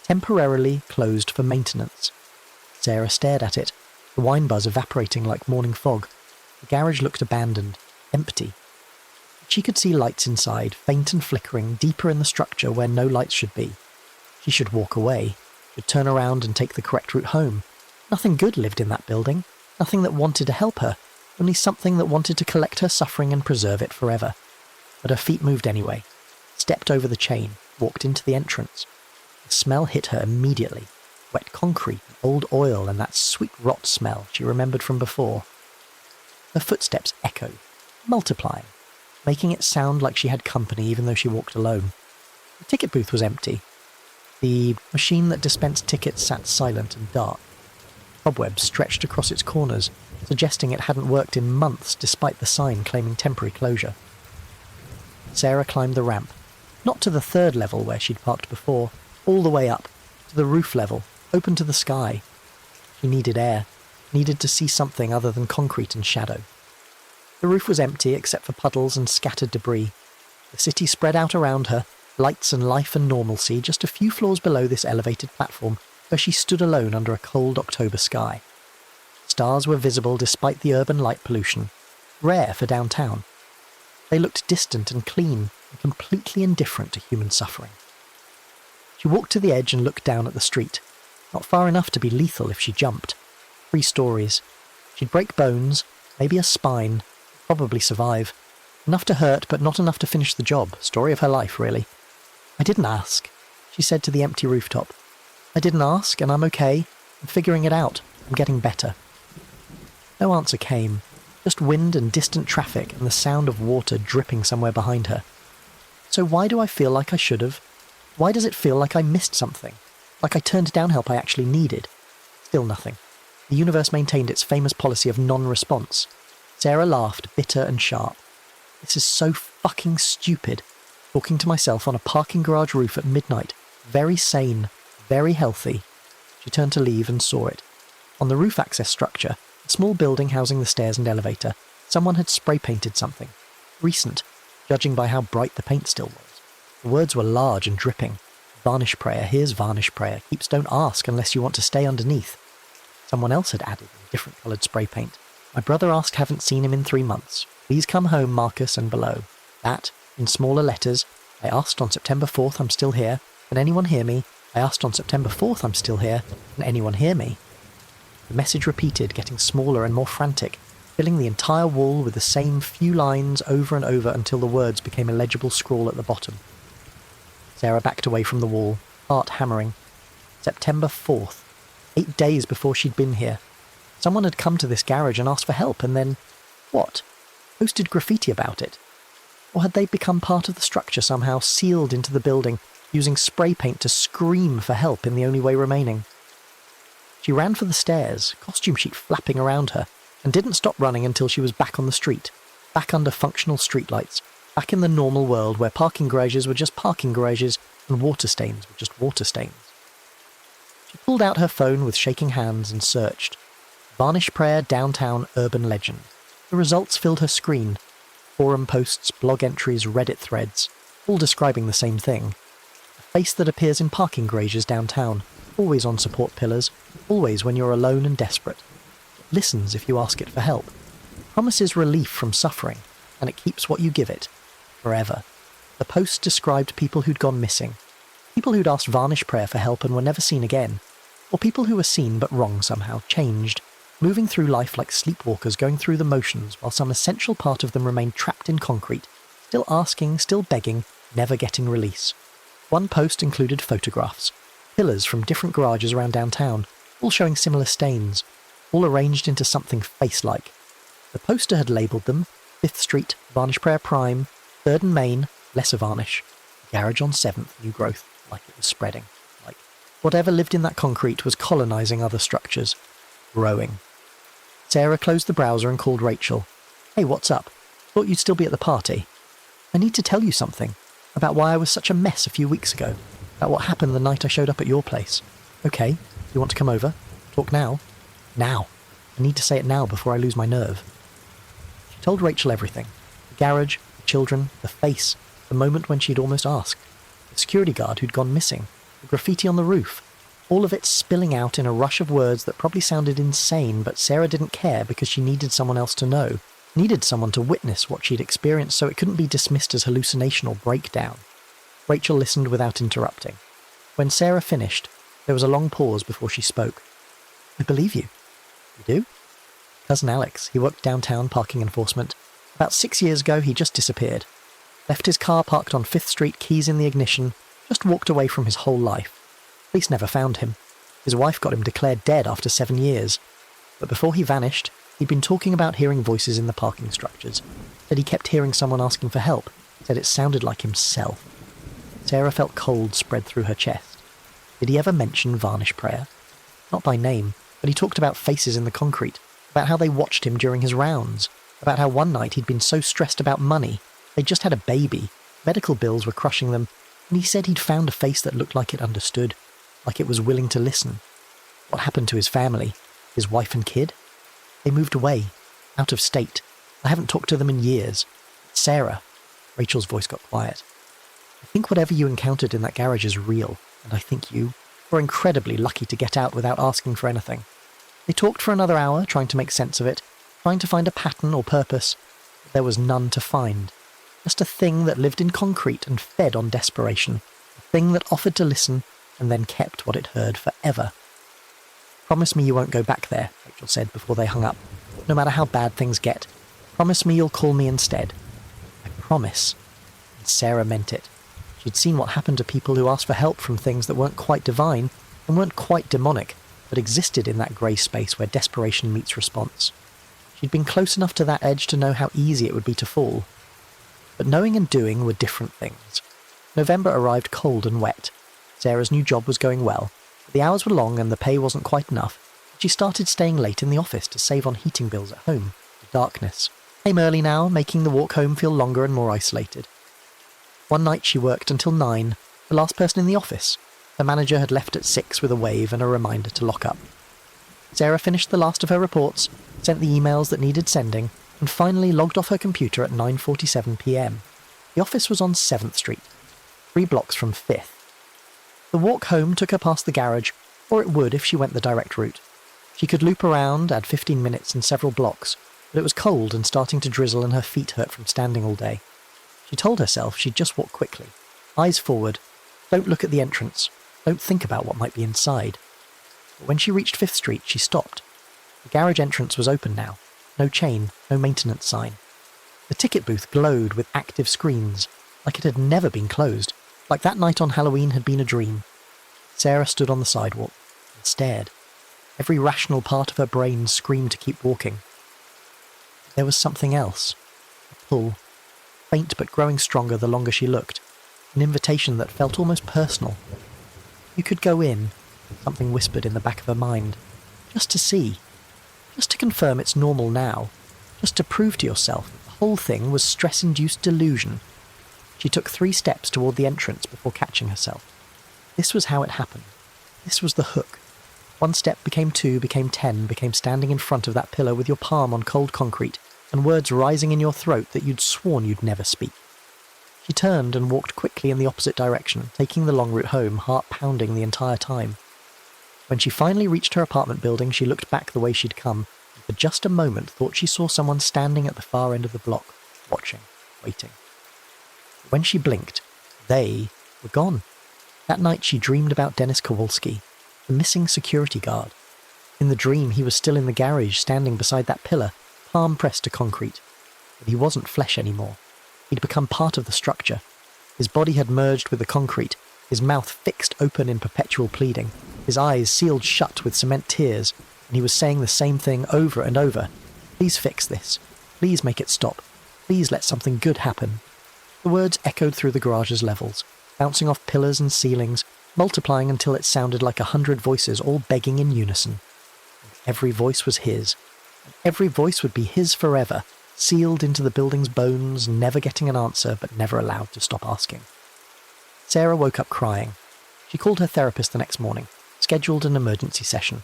"Temporarily closed for maintenance." Sarah stared at it, the wine buzz evaporating like morning fog. The garage looked abandoned, empty. She could see lights inside, faint and flickering, deeper in the structure where no lights should be. She should walk away, should turn around and take the correct route home. Nothing good lived in that building, nothing that wanted to help her, only something that wanted to collect her suffering and preserve it forever. But her feet moved anyway, stepped over the chain, walked into the entrance. The smell hit her immediately, wet concrete, old oil, and that sweet rot smell she remembered from before. Her footsteps echoed, multiplying, making it sound like she had company even though she walked alone. The ticket booth was empty. The machine that dispensed tickets sat silent and dark. Cobwebs stretched across its corners, suggesting it hadn't worked in months despite the sign claiming temporary closure. Sarah climbed the ramp, not to the 3rd level where she'd parked before, all the way up, to the roof level, open to the sky. She needed air, needed to see something other than concrete and shadow. The roof was empty except for puddles and scattered debris. The city spread out around her, lights and life and normalcy just a few floors below this elevated platform where she stood alone under a cold October sky. Stars were visible despite the urban light pollution, rare for downtown. They looked distant and clean and completely indifferent to human suffering. She walked to the edge and looked down at the street, not far enough to be lethal if she jumped. 3 stories. She'd break bones, maybe a spine, probably survive. Enough to hurt, but not enough to finish the job. Story of her life, really. "I didn't ask," she said to the empty rooftop. "I didn't ask, and I'm okay. I'm figuring it out. I'm getting better." No answer came, just wind and distant traffic and the sound of water dripping somewhere behind her. So why do I feel like I should have? Why does it feel like I missed something? Like I turned down help I actually needed? Still nothing. The universe maintained its famous policy of non-response. Sarah laughed, bitter and sharp. This is so fucking stupid. Talking to myself on a parking garage roof at midnight. Very sane. Very healthy. She turned to leave and saw it. On the roof access structure, a small building housing the stairs and elevator, someone had spray-painted something. Recent, judging by how bright the paint still was. The words were large and dripping. "Varnish prayer, here's varnish prayer. Keeps don't ask unless you want to stay underneath." Someone else had added in different coloured spray paint. "My brother asked, haven't seen him in 3 months. Please come home, Marcus," and below. That, in smaller letters, "I asked on September 4th, I'm still here. Can anyone hear me? I asked on September 4th, I'm still here. Can anyone hear me?" The message repeated, getting smaller and more frantic, filling the entire wall with the same few lines over and over until the words became a legible scrawl at the bottom. Sarah backed away from the wall, heart hammering. September 4th. 8 days before she'd been here. Someone had come to this garage and asked for help and then, what? Posted graffiti about it? Or had they become part of the structure somehow, sealed into the building, using spray paint to scream for help in the only way remaining? She ran for the stairs, costume sheet flapping around her, and didn't stop running until she was back on the street, back under functional streetlights, back in the normal world where parking garages were just parking garages and water stains were just water stains. She pulled out her phone with shaking hands and searched. Varnish Prayer Downtown Urban Legend. The results filled her screen. Forum posts, blog entries, Reddit threads, all describing the same thing. A face that appears in parking garages downtown, always on support pillars, always when you're alone and desperate. It listens if you ask it for help. It promises relief from suffering, and it keeps what you give it. Forever. The posts described people who'd gone missing. People who'd asked Varnish Prayer for help and were never seen again. Or people who were seen but wrong somehow, changed, moving through life like sleepwalkers going through the motions while some essential part of them remained trapped in concrete, still asking, still begging, never getting release. One post included photographs. Pillars from different garages around downtown, all showing similar stains, all arranged into something face-like. The poster had labelled them 5th Street, Varnish Prayer Prime, 3rd and Main, Lesser Varnish, Garage on 7th, New Growth, like it was spreading, like whatever lived in that concrete was colonising other structures, growing. Sarah closed the browser and called Rachel. Hey, what's up? Thought you'd still be at the party. I need to tell you something, about why I was such a mess a few weeks ago, about what happened the night I showed up at your place. Okay, you want to come over? Talk now? Now. I need to say it now before I lose my nerve. She told Rachel everything. The garage, the children, the face, the moment when she'd almost asked, the security guard who'd gone missing, the graffiti on the roof, all of it spilling out in a rush of words that probably sounded insane, but Sarah didn't care because she needed someone else to know, needed someone to witness what she'd experienced so it couldn't be dismissed as hallucination or breakdown. Rachel listened without interrupting. When Sarah finished, there was a long pause before she spoke. I believe you. You do? Cousin Alex, he worked downtown parking enforcement. About 6 years ago, he just disappeared. Left his car parked on 5th Street, keys in the ignition, just walked away from his whole life. Police never found him. His wife got him declared dead after 7 years. But before he vanished, he'd been talking about hearing voices in the parking structures. Said he kept hearing someone asking for help. Said it sounded like himself. Sarah felt cold spread through her chest. Did he ever mention Varnish Prayer? Not by name, but he talked about faces in the concrete, about how they watched him during his rounds, about how one night he'd been so stressed about money, they'd just had a baby, medical bills were crushing them, and he said he'd found a face that looked like it understood, like it was willing to listen. What happened to his family? His wife and kid? They moved away, out of state. I haven't talked to them in years. Sarah. Rachel's voice got quiet. I think whatever you encountered in that garage is real, and I think you were incredibly lucky to get out without asking for anything. They talked for another hour, trying to make sense of it, trying to find a pattern or purpose, but there was none to find. Just a thing that lived in concrete and fed on desperation, a thing that offered to listen and then kept what it heard forever. Promise me you won't go back there, Rachel said before they hung up. No matter how bad things get. Promise me you'll call me instead. I promise. And Sarah meant it. She'd seen what happened to people who asked for help from things that weren't quite divine and weren't quite demonic, but existed in that grey space where desperation meets response. She'd been close enough to that edge to know how easy it would be to fall. But knowing and doing were different things. November arrived cold and wet. Sarah's new job was going well, but the hours were long and the pay wasn't quite enough. She started staying late in the office to save on heating bills at home. The darkness came early now, making the walk home feel longer and more isolated. One night she worked until 9, the last person in the office. Her manager had left at 6 with a wave and a reminder to lock up. Sarah finished the last of her reports, sent the emails that needed sending, and finally logged off her computer at 9:47 p.m. The office was on 7th Street, 3 blocks from 5th. The walk home took her past the garage, or it would if she went the direct route. She could loop around, add 15 minutes and several blocks, but it was cold and starting to drizzle and her feet hurt from standing all day. She told herself she'd just walk quickly. Eyes forward. Don't look at the entrance. Don't think about what might be inside. But when she reached 5th Street, she stopped. The garage entrance was open now. No chain, no maintenance sign. The ticket booth glowed with active screens, like it had never been closed, like that night on Halloween had been a dream. Sarah stood on the sidewalk and stared. Every rational part of her brain screamed to keep walking. There was something else. A pull, faint but growing stronger the longer she looked. An invitation that felt almost personal. You could go in, something whispered in the back of her mind. Just to see. Just to confirm it's normal now. Just to prove to yourself that the whole thing was stress-induced delusion. She took 3 steps toward the entrance before catching herself. This was how it happened. This was the hook. 1 step became 2, became 10, became standing in front of that pillar with your palm on cold concrete, and words rising in your throat that you'd sworn you'd never speak. She turned and walked quickly in the opposite direction, taking the long route home, heart pounding the entire time. When she finally reached her apartment building, she looked back the way she'd come, and for just a moment thought she saw someone standing at the far end of the block, watching, waiting. When she blinked, they were gone. That night she dreamed about Dennis Kowalski, the missing security guard. In the dream he was still in the garage, standing beside that pillar, palm pressed to concrete. But he wasn't flesh anymore. He'd become part of the structure. His body had merged with the concrete, his mouth fixed open in perpetual pleading, his eyes sealed shut with cement tears, and he was saying the same thing over and over. Please fix this. Please make it stop. Please let something good happen. The words echoed through the garage's levels, bouncing off pillars and ceilings, multiplying until it sounded like 100 voices all begging in unison. And every voice was his, and every voice would be his forever, sealed into the building's bones, never getting an answer but never allowed to stop asking. Sarah woke up crying. She called her therapist the next morning, scheduled an emergency session,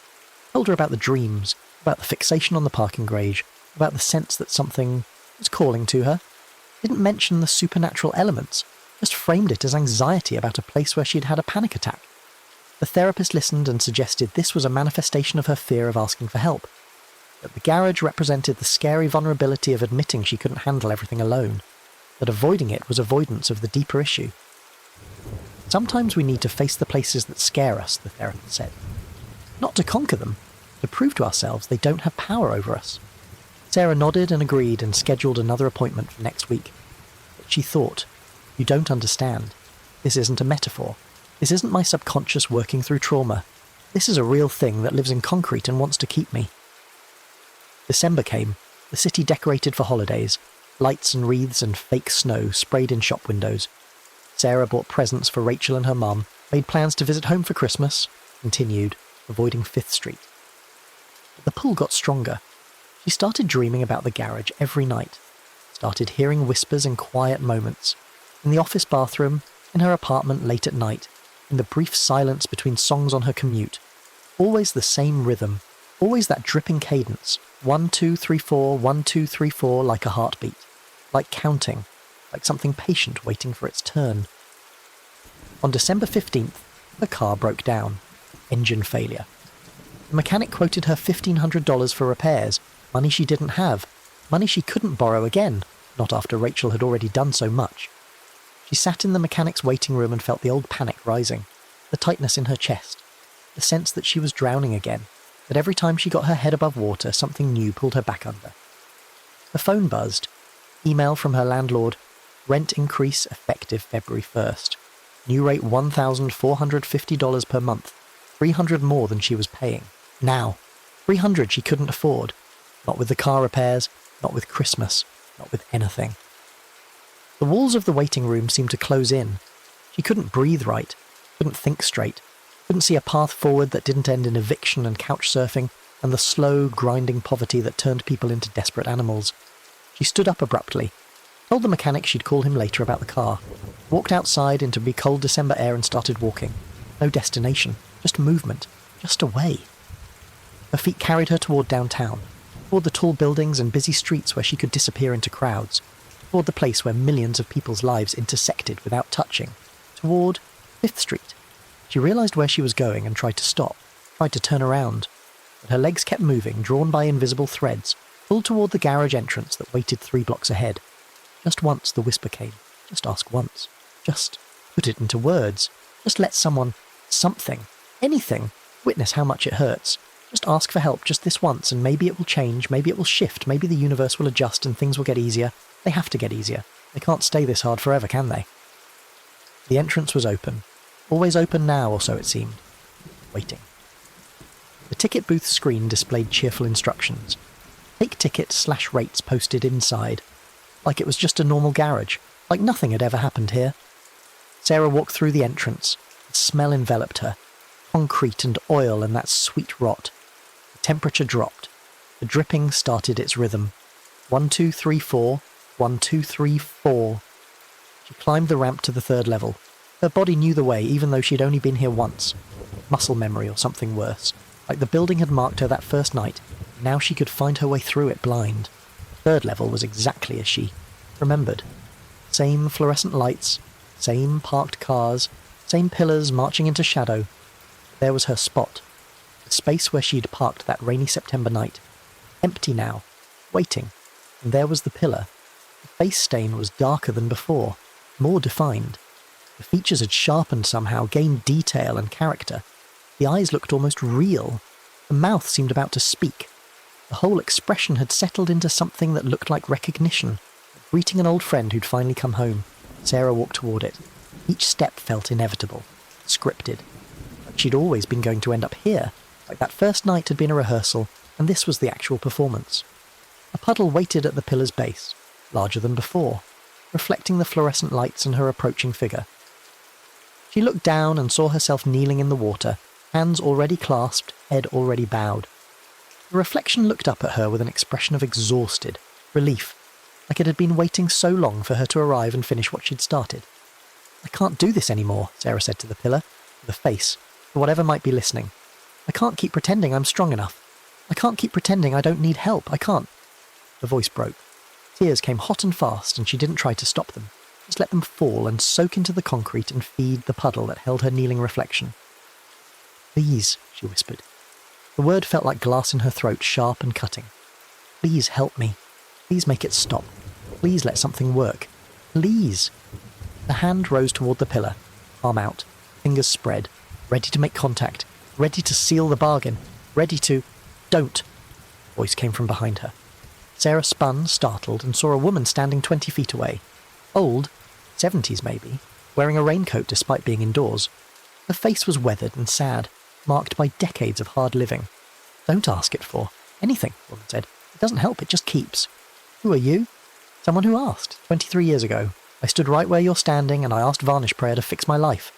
told her about the dreams, about the fixation on the parking garage, about the sense that something was calling to her. Didn't mention the supernatural elements, just framed it as anxiety about a place where she'd had a panic attack. The therapist listened and suggested this was a manifestation of her fear of asking for help, that the garage represented the scary vulnerability of admitting she couldn't handle everything alone, that avoiding it was avoidance of the deeper issue. Sometimes we need to face the places that scare us, the therapist said. Not to conquer them, to prove to ourselves they don't have power over us. Sarah nodded and agreed and scheduled another appointment for next week. But she thought, you don't understand. This isn't a metaphor. This isn't my subconscious working through trauma. This is a real thing that lives in concrete and wants to keep me. December came, the city decorated for holidays, lights and wreaths and fake snow sprayed in shop windows. Sarah bought presents for Rachel and her mum, made plans to visit home for Christmas, continued, avoiding 5th Street. But the pull got stronger. She started dreaming about the garage every night, started hearing whispers in quiet moments, in the office bathroom, in her apartment late at night, in the brief silence between songs on her commute. Always the same rhythm, always that dripping cadence, 1, 2, 3, 4, 1, 2, 3, 4, like a heartbeat, like counting, like something patient waiting for its turn. On December 15th, her car broke down. Engine failure. The mechanic quoted her $1,500 for repairs, money she didn't have, money she couldn't borrow again, not after Rachel had already done so much. She sat in the mechanic's waiting room and felt the old panic rising, the tightness in her chest, the sense that she was drowning again, that every time she got her head above water, something new pulled her back under. The phone buzzed. Email from her landlord. Rent increase effective February 1st. New rate $1,450 per month, $300 more than she was paying. Now, $300 she couldn't afford. Not with the car repairs, not with Christmas, not with anything. The walls of the waiting room seemed to close in. She couldn't breathe right, couldn't think straight, couldn't see a path forward that didn't end in eviction and couch surfing and the slow, grinding poverty that turned people into desperate animals. She stood up abruptly, told the mechanic she'd call him later about the car, walked outside into the cold December air and started walking. No destination, just movement, just away. Her feet carried her toward downtown, toward the tall buildings and busy streets where she could disappear into crowds, toward the place where millions of people's lives intersected without touching, toward 5th Street. She realized where she was going and tried to stop, tried to turn around, but her legs kept moving, drawn by invisible threads, pulled toward the garage entrance that waited 3 blocks ahead. Just once the whisper came. Just ask once. Just put it into words. Just let someone, something, anything, witness how much it hurts. Just ask for help just this once and maybe it will change, maybe it will shift, maybe the universe will adjust and things will get easier. They have to get easier. They can't stay this hard forever, can they? The entrance was open. Always open now, or so it seemed. Waiting. The ticket booth screen displayed cheerful instructions. Take ticket/rates posted inside. Like it was just a normal garage, like nothing had ever happened here. Sarah walked through the entrance. The smell enveloped her. Concrete and oil and that sweet rot. The temperature dropped. The dripping started its rhythm. 1, 2, 3, 4. 1, 2, 3, 4. She climbed the ramp to the 3rd level. Her body knew the way, even though she'd only been here once. Muscle memory or something worse. Like the building had marked her that first night. Now she could find her way through it blind. 3rd level was exactly as she remembered. Same fluorescent lights, same parked cars, same pillars marching into shadow. There was her spot. The space where she'd parked that rainy September night. Empty now, waiting. And there was the pillar. The face stain was darker than before, more defined. The features had sharpened somehow, gained detail and character. The eyes looked almost real. The mouth seemed about to speak. The whole expression had settled into something that looked like recognition. Greeting an old friend who'd finally come home, Sarah walked toward it. Each step felt inevitable, scripted. Like she'd always been going to end up here, like that first night had been a rehearsal, and this was the actual performance. A puddle waited at the pillar's base, larger than before, reflecting the fluorescent lights and her approaching figure. She looked down and saw herself kneeling in the water, hands already clasped, head already bowed. The reflection looked up at her with an expression of exhausted relief, like it had been waiting so long for her to arrive and finish what she'd started. "I can't do this anymore," Sarah said to the pillar, with a face, for whatever might be listening. "I can't keep pretending I'm strong enough. I can't keep pretending I don't need help. I can't." The voice broke. Tears came hot and fast, and she didn't try to stop them. Just let them fall and soak into the concrete and feed the puddle that held her kneeling reflection. "Please," she whispered. The word felt like glass in her throat, sharp and cutting. "Please help me. Please make it stop. Please let something work. Please." The hand rose toward the pillar, arm out, fingers spread, ready to make contact, ready to seal the bargain, ready to... "Don't!" Voice came from behind her. Sarah spun, startled, and saw a woman standing 20 feet away. Old, 70s maybe, wearing a raincoat despite being indoors. Her face was weathered and sad, marked by decades of hard living. "Don't ask it for anything," the woman said. "It doesn't help, it just keeps." "Who are you?" "Someone who asked, 23 years ago. I stood right where you're standing and I asked Varnish Prayer to fix my life."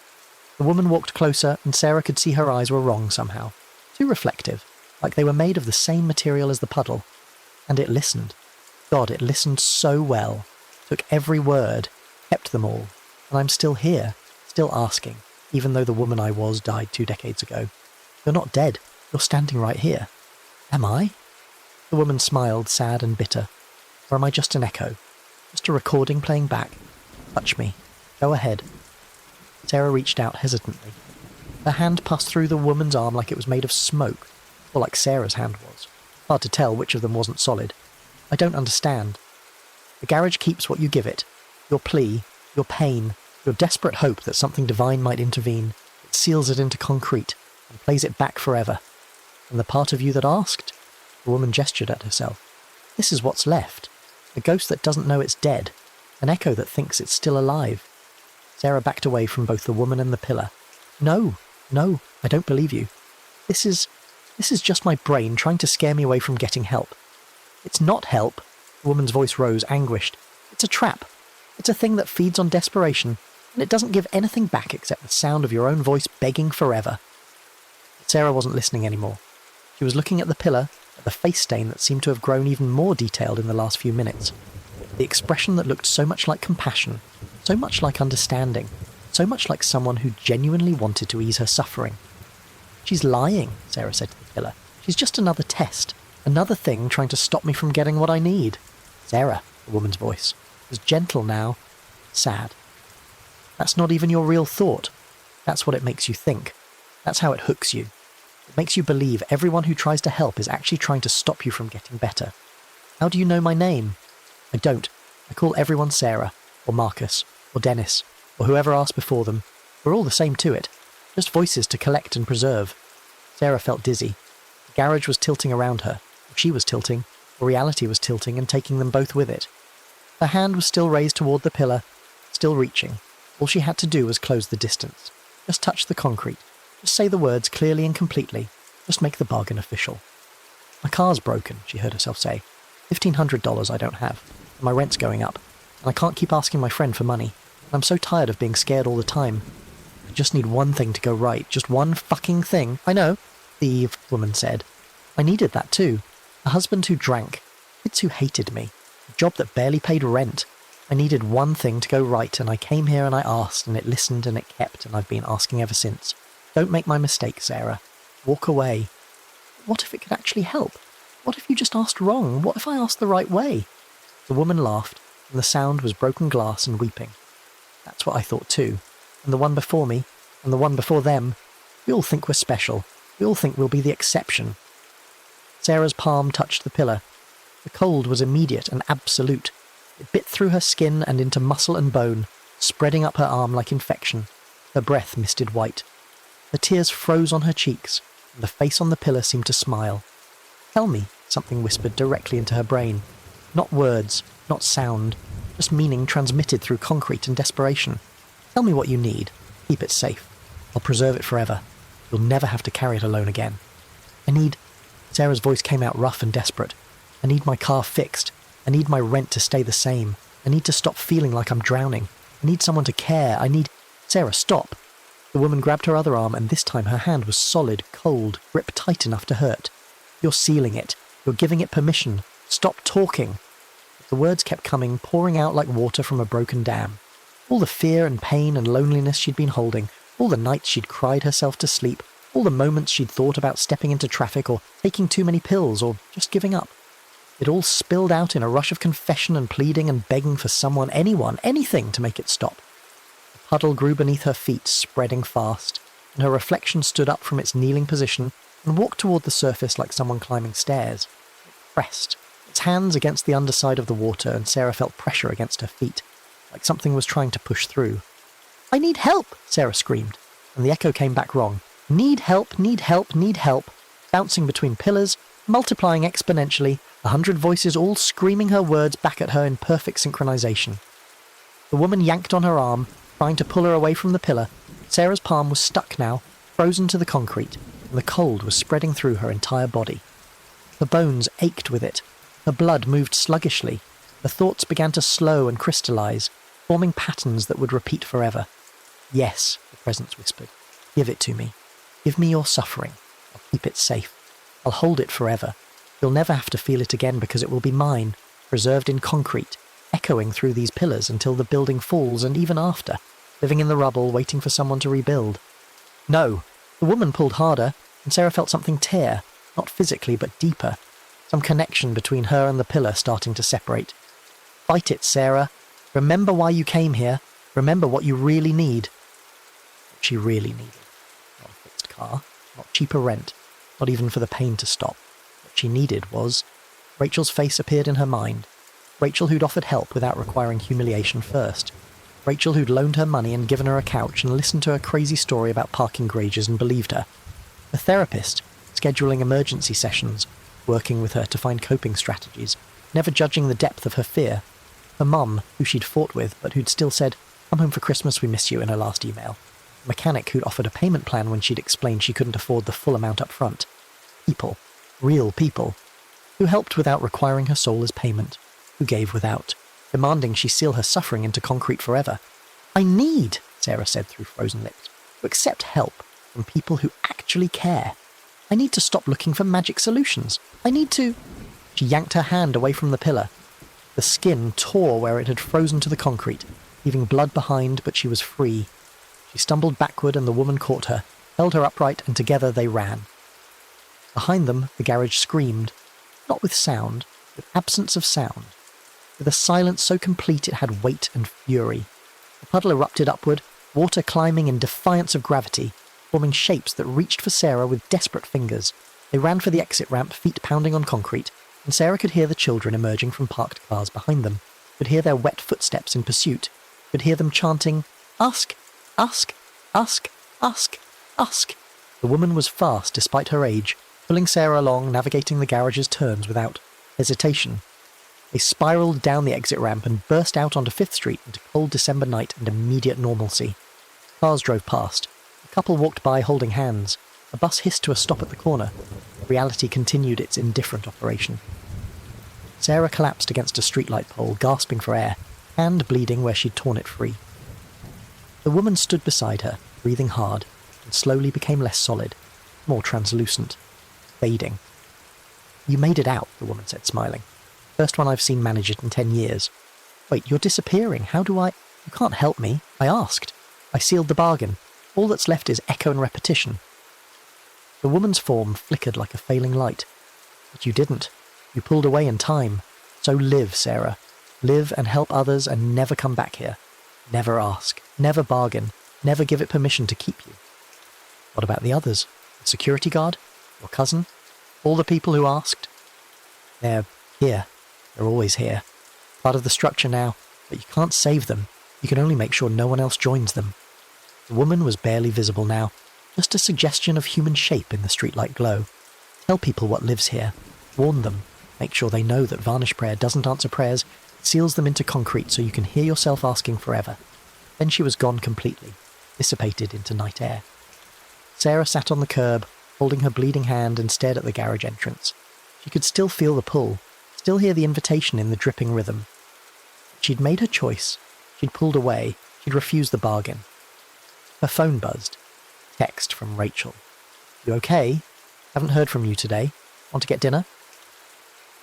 The woman walked closer and Sarah could see her eyes were wrong somehow. Too reflective, like they were made of the same material as the puddle. And it listened. God, it listened so well. Took every word, kept them all. And I'm still here, still asking, even though the woman I was died 2 decades ago. "You're not dead. You're standing right here." "Am I?" The woman smiled, sad and bitter. "Or am I just an echo? Just a recording playing back? Touch me. Go ahead." Sarah reached out hesitantly. Her hand passed through the woman's arm like it was made of smoke, or like Sarah's hand was. Hard to tell which of them wasn't solid. "I don't understand." The garage keeps what you give it. Your plea, your pain, your desperate hope that something divine might intervene. It seals it into concrete and plays it back forever. And the part of you that asked? The woman gestured at herself. "This is what's left. A ghost that doesn't know it's dead. An echo that thinks it's still alive." Sarah backed away from both the woman and the pillar. No, I don't believe you. This is just my brain trying to scare me away from getting help." "It's not help." The woman's voice rose, anguished. "It's a trap. It's a thing that feeds on desperation, and it doesn't give anything back except the sound of your own voice begging forever." But Sarah wasn't listening anymore. She was looking at the pillar, at the face stain that seemed to have grown even more detailed in the last few minutes. The expression that looked so much like compassion, so much like understanding, so much like someone who genuinely wanted to ease her suffering. "She's lying," Sarah said to the pillar. "She's just another test, another thing trying to stop me from getting what I need." "Sarah," the woman's voice, was gentle now, sad. "That's not even your real thought. That's what it makes you think. That's how it hooks you. It makes you believe everyone who tries to help is actually trying to stop you from getting better. How do you know my name?" "I don't. I call everyone Sarah, or Marcus, or Dennis, or whoever asked before them. We're all the same to it. Just voices to collect and preserve." Sarah felt dizzy. The garage was tilting around her, or she was tilting, or reality was tilting and taking them both with it. Her hand was still raised toward the pillar, still reaching. All she had to do was close the distance. Just touch the concrete. Just say the words clearly and completely. Just make the bargain official. My car's broken, she heard herself say. $1,500 I don't have, and my rent's going up, and I can't keep asking my friend for money, and I'm so tired of being scared all the time. I just need one thing to go right, just one fucking thing. I know, the woman said. I needed that too. A husband who drank, kids who hated me, a job that barely paid rent. I needed one thing to go right, and I came here and I asked, and it listened and it kept, and I've been asking ever since. Don't make my mistake, Sarah. Walk away. What if it could actually help? What if you just asked wrong? What if I asked the right way? The woman laughed, and the sound was broken glass and weeping. That's what I thought too. And the one before me, and the one before them. We all think we're special. We all think we'll be the exception. Sarah's palm touched the pillar. The cold was immediate and absolute. It bit through her skin and into muscle and bone, spreading up her arm like infection. Her breath misted white. The tears froze on her cheeks, and the face on the pillar seemed to smile. Tell me, something whispered directly into her brain. Not words, not sound, just meaning transmitted through concrete and desperation. Tell me what you need. Keep it safe. I'll preserve it forever. You'll never have to carry it alone again. I need... Sarah's voice came out rough and desperate. I need my car fixed. I need my rent to stay the same. I need to stop feeling like I'm drowning. I need someone to care. I need... Sarah, stop. The woman grabbed her other arm, and this time her hand was solid, cold, grip tight enough to hurt. You're sealing it. You're giving it permission. Stop talking. But the words kept coming, pouring out like water from a broken dam. All the fear and pain and loneliness she'd been holding, all the nights she'd cried herself to sleep, all the moments she'd thought about stepping into traffic or taking too many pills or just giving up. It all spilled out in a rush of confession and pleading and begging for someone, anyone, anything to make it stop. The puddle grew beneath her feet, spreading fast, and her reflection stood up from its kneeling position and walked toward the surface like someone climbing stairs. It pressed, its hands against the underside of the water, and Sarah felt pressure against her feet, like something was trying to push through. I need help, Sarah screamed, and the echo came back wrong. Need help, need help, need help, bouncing between pillars, multiplying exponentially, 100 voices all screaming her words back at her in perfect synchronization. The woman yanked on her arm, trying to pull her away from the pillar. Sarah's palm was stuck now, frozen to the concrete, and the cold was spreading through her entire body. Her bones ached with it. Her blood moved sluggishly. Her thoughts began to slow and crystallize, forming patterns that would repeat forever. Yes, the presence whispered. Give it to me. Give me your suffering. I'll keep it safe. I'll hold it forever. You'll never have to feel it again because it will be mine, preserved in concrete, echoing through these pillars until the building falls and even after, living in the rubble, waiting for someone to rebuild. No! The woman pulled harder, and Sarah felt something tear, not physically but deeper, some connection between her and the pillar starting to separate. Fight it, Sarah. Remember why you came here. Remember what you really need. What she really needed. Not a fixed car, not cheaper rent, not even for the pain to stop. What she needed was... Rachel's face appeared in her mind. Rachel who'd offered help without requiring humiliation first. Rachel who'd loaned her money and given her a couch and listened to her crazy story about parking garages and believed her. A therapist, scheduling emergency sessions, working with her to find coping strategies, never judging the depth of her fear. Her mum, who she'd fought with, but who'd still said, "Come home for Christmas, we miss you," in her last email. A mechanic who'd offered a payment plan when she'd explained she couldn't afford the full amount up front. People, real people, who helped without requiring her soul as payment, who gave without, demanding she seal her suffering into concrete forever. I need, Sarah said through frozen lips, to accept help from people who actually care. I need to stop looking for magic solutions. I need to... She yanked her hand away from the pillar. The skin tore where it had frozen to the concrete, leaving blood behind, but she was free. She stumbled backward and the woman caught her, held her upright, and together they ran. Behind them, the garage screamed, not with sound, with absence of sound, with a silence so complete it had weight and fury. The puddle erupted upward, water climbing in defiance of gravity, forming shapes that reached for Sarah with desperate fingers. They ran for the exit ramp, feet pounding on concrete, and Sarah could hear the children emerging from parked cars behind them, could hear their wet footsteps in pursuit, could hear them chanting, "Ask! Ask! Ask! Ask! Ask!" The woman was fast despite her age, pulling Sarah along, navigating the garage's turns without hesitation. They spiraled down the exit ramp and burst out onto 5th Street into cold December night and immediate normalcy. Cars drove past. A couple walked by holding hands. A bus hissed to a stop at the corner. Reality continued its indifferent operation. Sarah collapsed against a streetlight pole, gasping for air, hand bleeding where she'd torn it free. The woman stood beside her, breathing hard, and slowly became less solid, more translucent, fading. "You made it out," the woman said, smiling. "First one I've seen manage it in 10 years. Wait, you're disappearing. How do I—" "You can't help me. I asked. I sealed the bargain. All that's left is echo and repetition." The woman's form flickered like a failing light. "But you didn't. You pulled away in time. So live, Sarah. Live and help others and never come back here. Never ask. Never bargain. Never give it permission to keep you." "What about the others? The security guard? Your cousin? All the people who asked?" "They're here. They're always here. Part of the structure now, but you can't save them. You can only make sure no one else joins them." The woman was barely visible now, just a suggestion of human shape in the streetlight glow. Tell people what lives here. Warn them. Make sure they know that Varnish Prayer doesn't answer prayers. It seals them into concrete so you can hear yourself asking forever. Then she was gone completely, dissipated into night air. Sarah sat on the curb, holding her bleeding hand, and stared at the garage entrance. She could still feel the pull, still hear the invitation in the dripping rhythm. She'd made her choice. She'd pulled away. She'd refused the bargain. Her phone buzzed. Text from Rachel. "You okay? Haven't heard from you today. Want to get dinner?"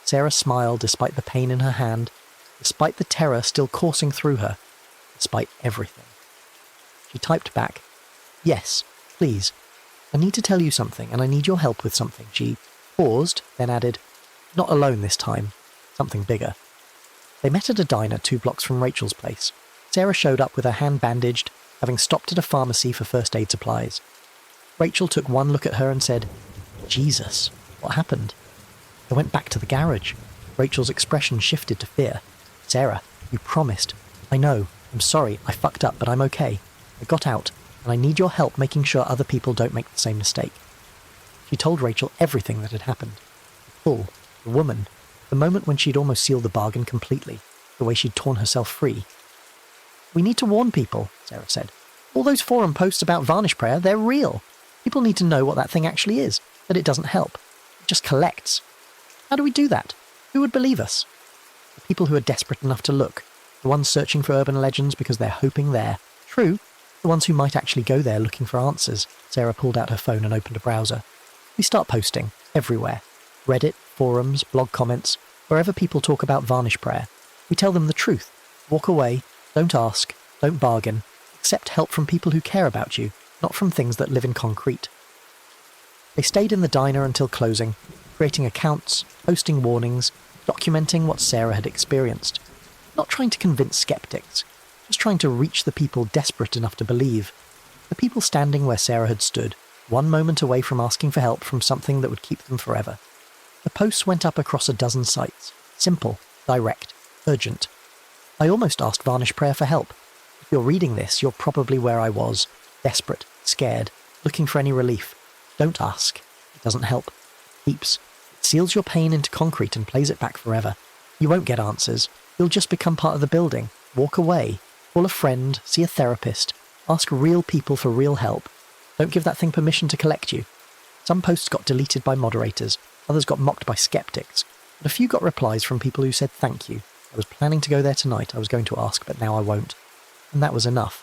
Sarah smiled despite the pain in her hand, despite the terror still coursing through her, despite everything. She typed back, "Yes, please. I need to tell you something, and I need your help with something." She paused, then added, "Not alone this time. Something bigger." They met at a diner 2 blocks from Rachel's place. Sarah showed up with her hand bandaged, having stopped at a pharmacy for first aid supplies. Rachel took one look at her and said, "Jesus, what happened?" They went back to the garage. Rachel's expression shifted to fear. "Sarah, you promised." "I know. I'm sorry. I fucked up, but I'm okay. I got out, and I need your help making sure other people don't make the same mistake." She told Rachel everything that had happened. The pull, the woman, the moment when she'd almost sealed the bargain completely, the way she'd torn herself free. "We need to warn people," Sarah said. "All those forum posts about Varnish Prayer, they're real. People need to know what that thing actually is, that it doesn't help. It just collects. How do we do that? Who would believe us? The people who are desperate enough to look, the ones searching for urban legends because they're hoping they're true, the ones who might actually go there looking for answers." Sarah pulled out her phone and opened a browser. "We start posting, everywhere. Reddit, forums, blog comments, wherever people talk about Varnish Prayer. We tell them the truth. Walk away, don't ask, don't bargain, accept help from people who care about you, not from things that live in concrete." They stayed in the diner until closing, creating accounts, posting warnings, documenting what Sarah had experienced. Not trying to convince skeptics, just trying to reach the people desperate enough to believe. The people standing where Sarah had stood, one moment away from asking for help from something that would keep them forever. The posts went up across a dozen sites. Simple, direct, urgent. I almost asked Varnish Prayer for help. If you're reading this, you're probably where I was. Desperate, scared, looking for any relief. Don't ask. It doesn't help. It keeps. It seals your pain into concrete and plays it back forever. You won't get answers. You'll just become part of the building. Walk away. Call a friend. See a therapist. Ask real people for real help. Don't give that thing permission to collect you. Some posts got deleted by moderators. Others got mocked by skeptics. But a few got replies from people who said thank you. I was planning to go there tonight. I was going to ask, but now I won't. And that was enough.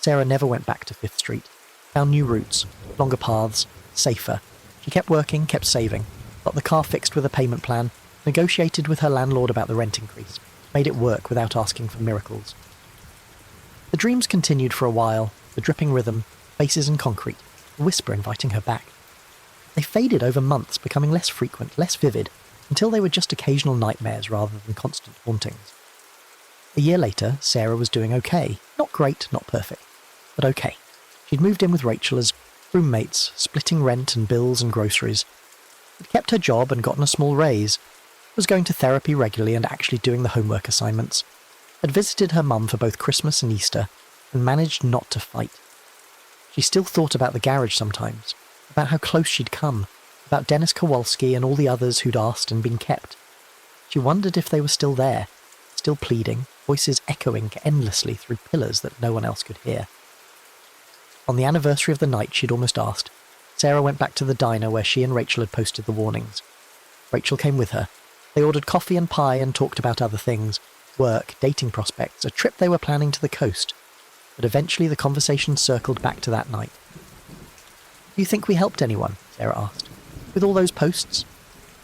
Sarah never went back to 5th Street. Found new routes, longer paths, safer. She kept working, kept saving. Got the car fixed with a payment plan. Negotiated with her landlord about the rent increase. Made it work without asking for miracles. The dreams continued for a while. The dripping rhythm, faces in concrete, a whisper inviting her back. They faded over months, becoming less frequent, less vivid, until they were just occasional nightmares rather than constant hauntings. A year later, Sarah was doing okay. Not great, not perfect, but okay. She'd moved in with Rachel as roommates, splitting rent and bills and groceries. Had kept her job and gotten a small raise. Was going to therapy regularly and actually doing the homework assignments. Had visited her mum for both Christmas and Easter, and managed not to fight. She still thought about the garage sometimes, about how close she'd come, about Dennis Kowalski and all the others who'd asked and been kept. She wondered if they were still there, still pleading, voices echoing endlessly through pillars that no one else could hear. On the anniversary of the night she'd almost asked, Sarah went back to the diner where she and Rachel had posted the warnings. Rachel came with her. They ordered coffee and pie and talked about other things, work, dating prospects, a trip they were planning to the coast. But eventually the conversation circled back to that night. "Do you think we helped anyone?" Sarah asked. "With all those posts?"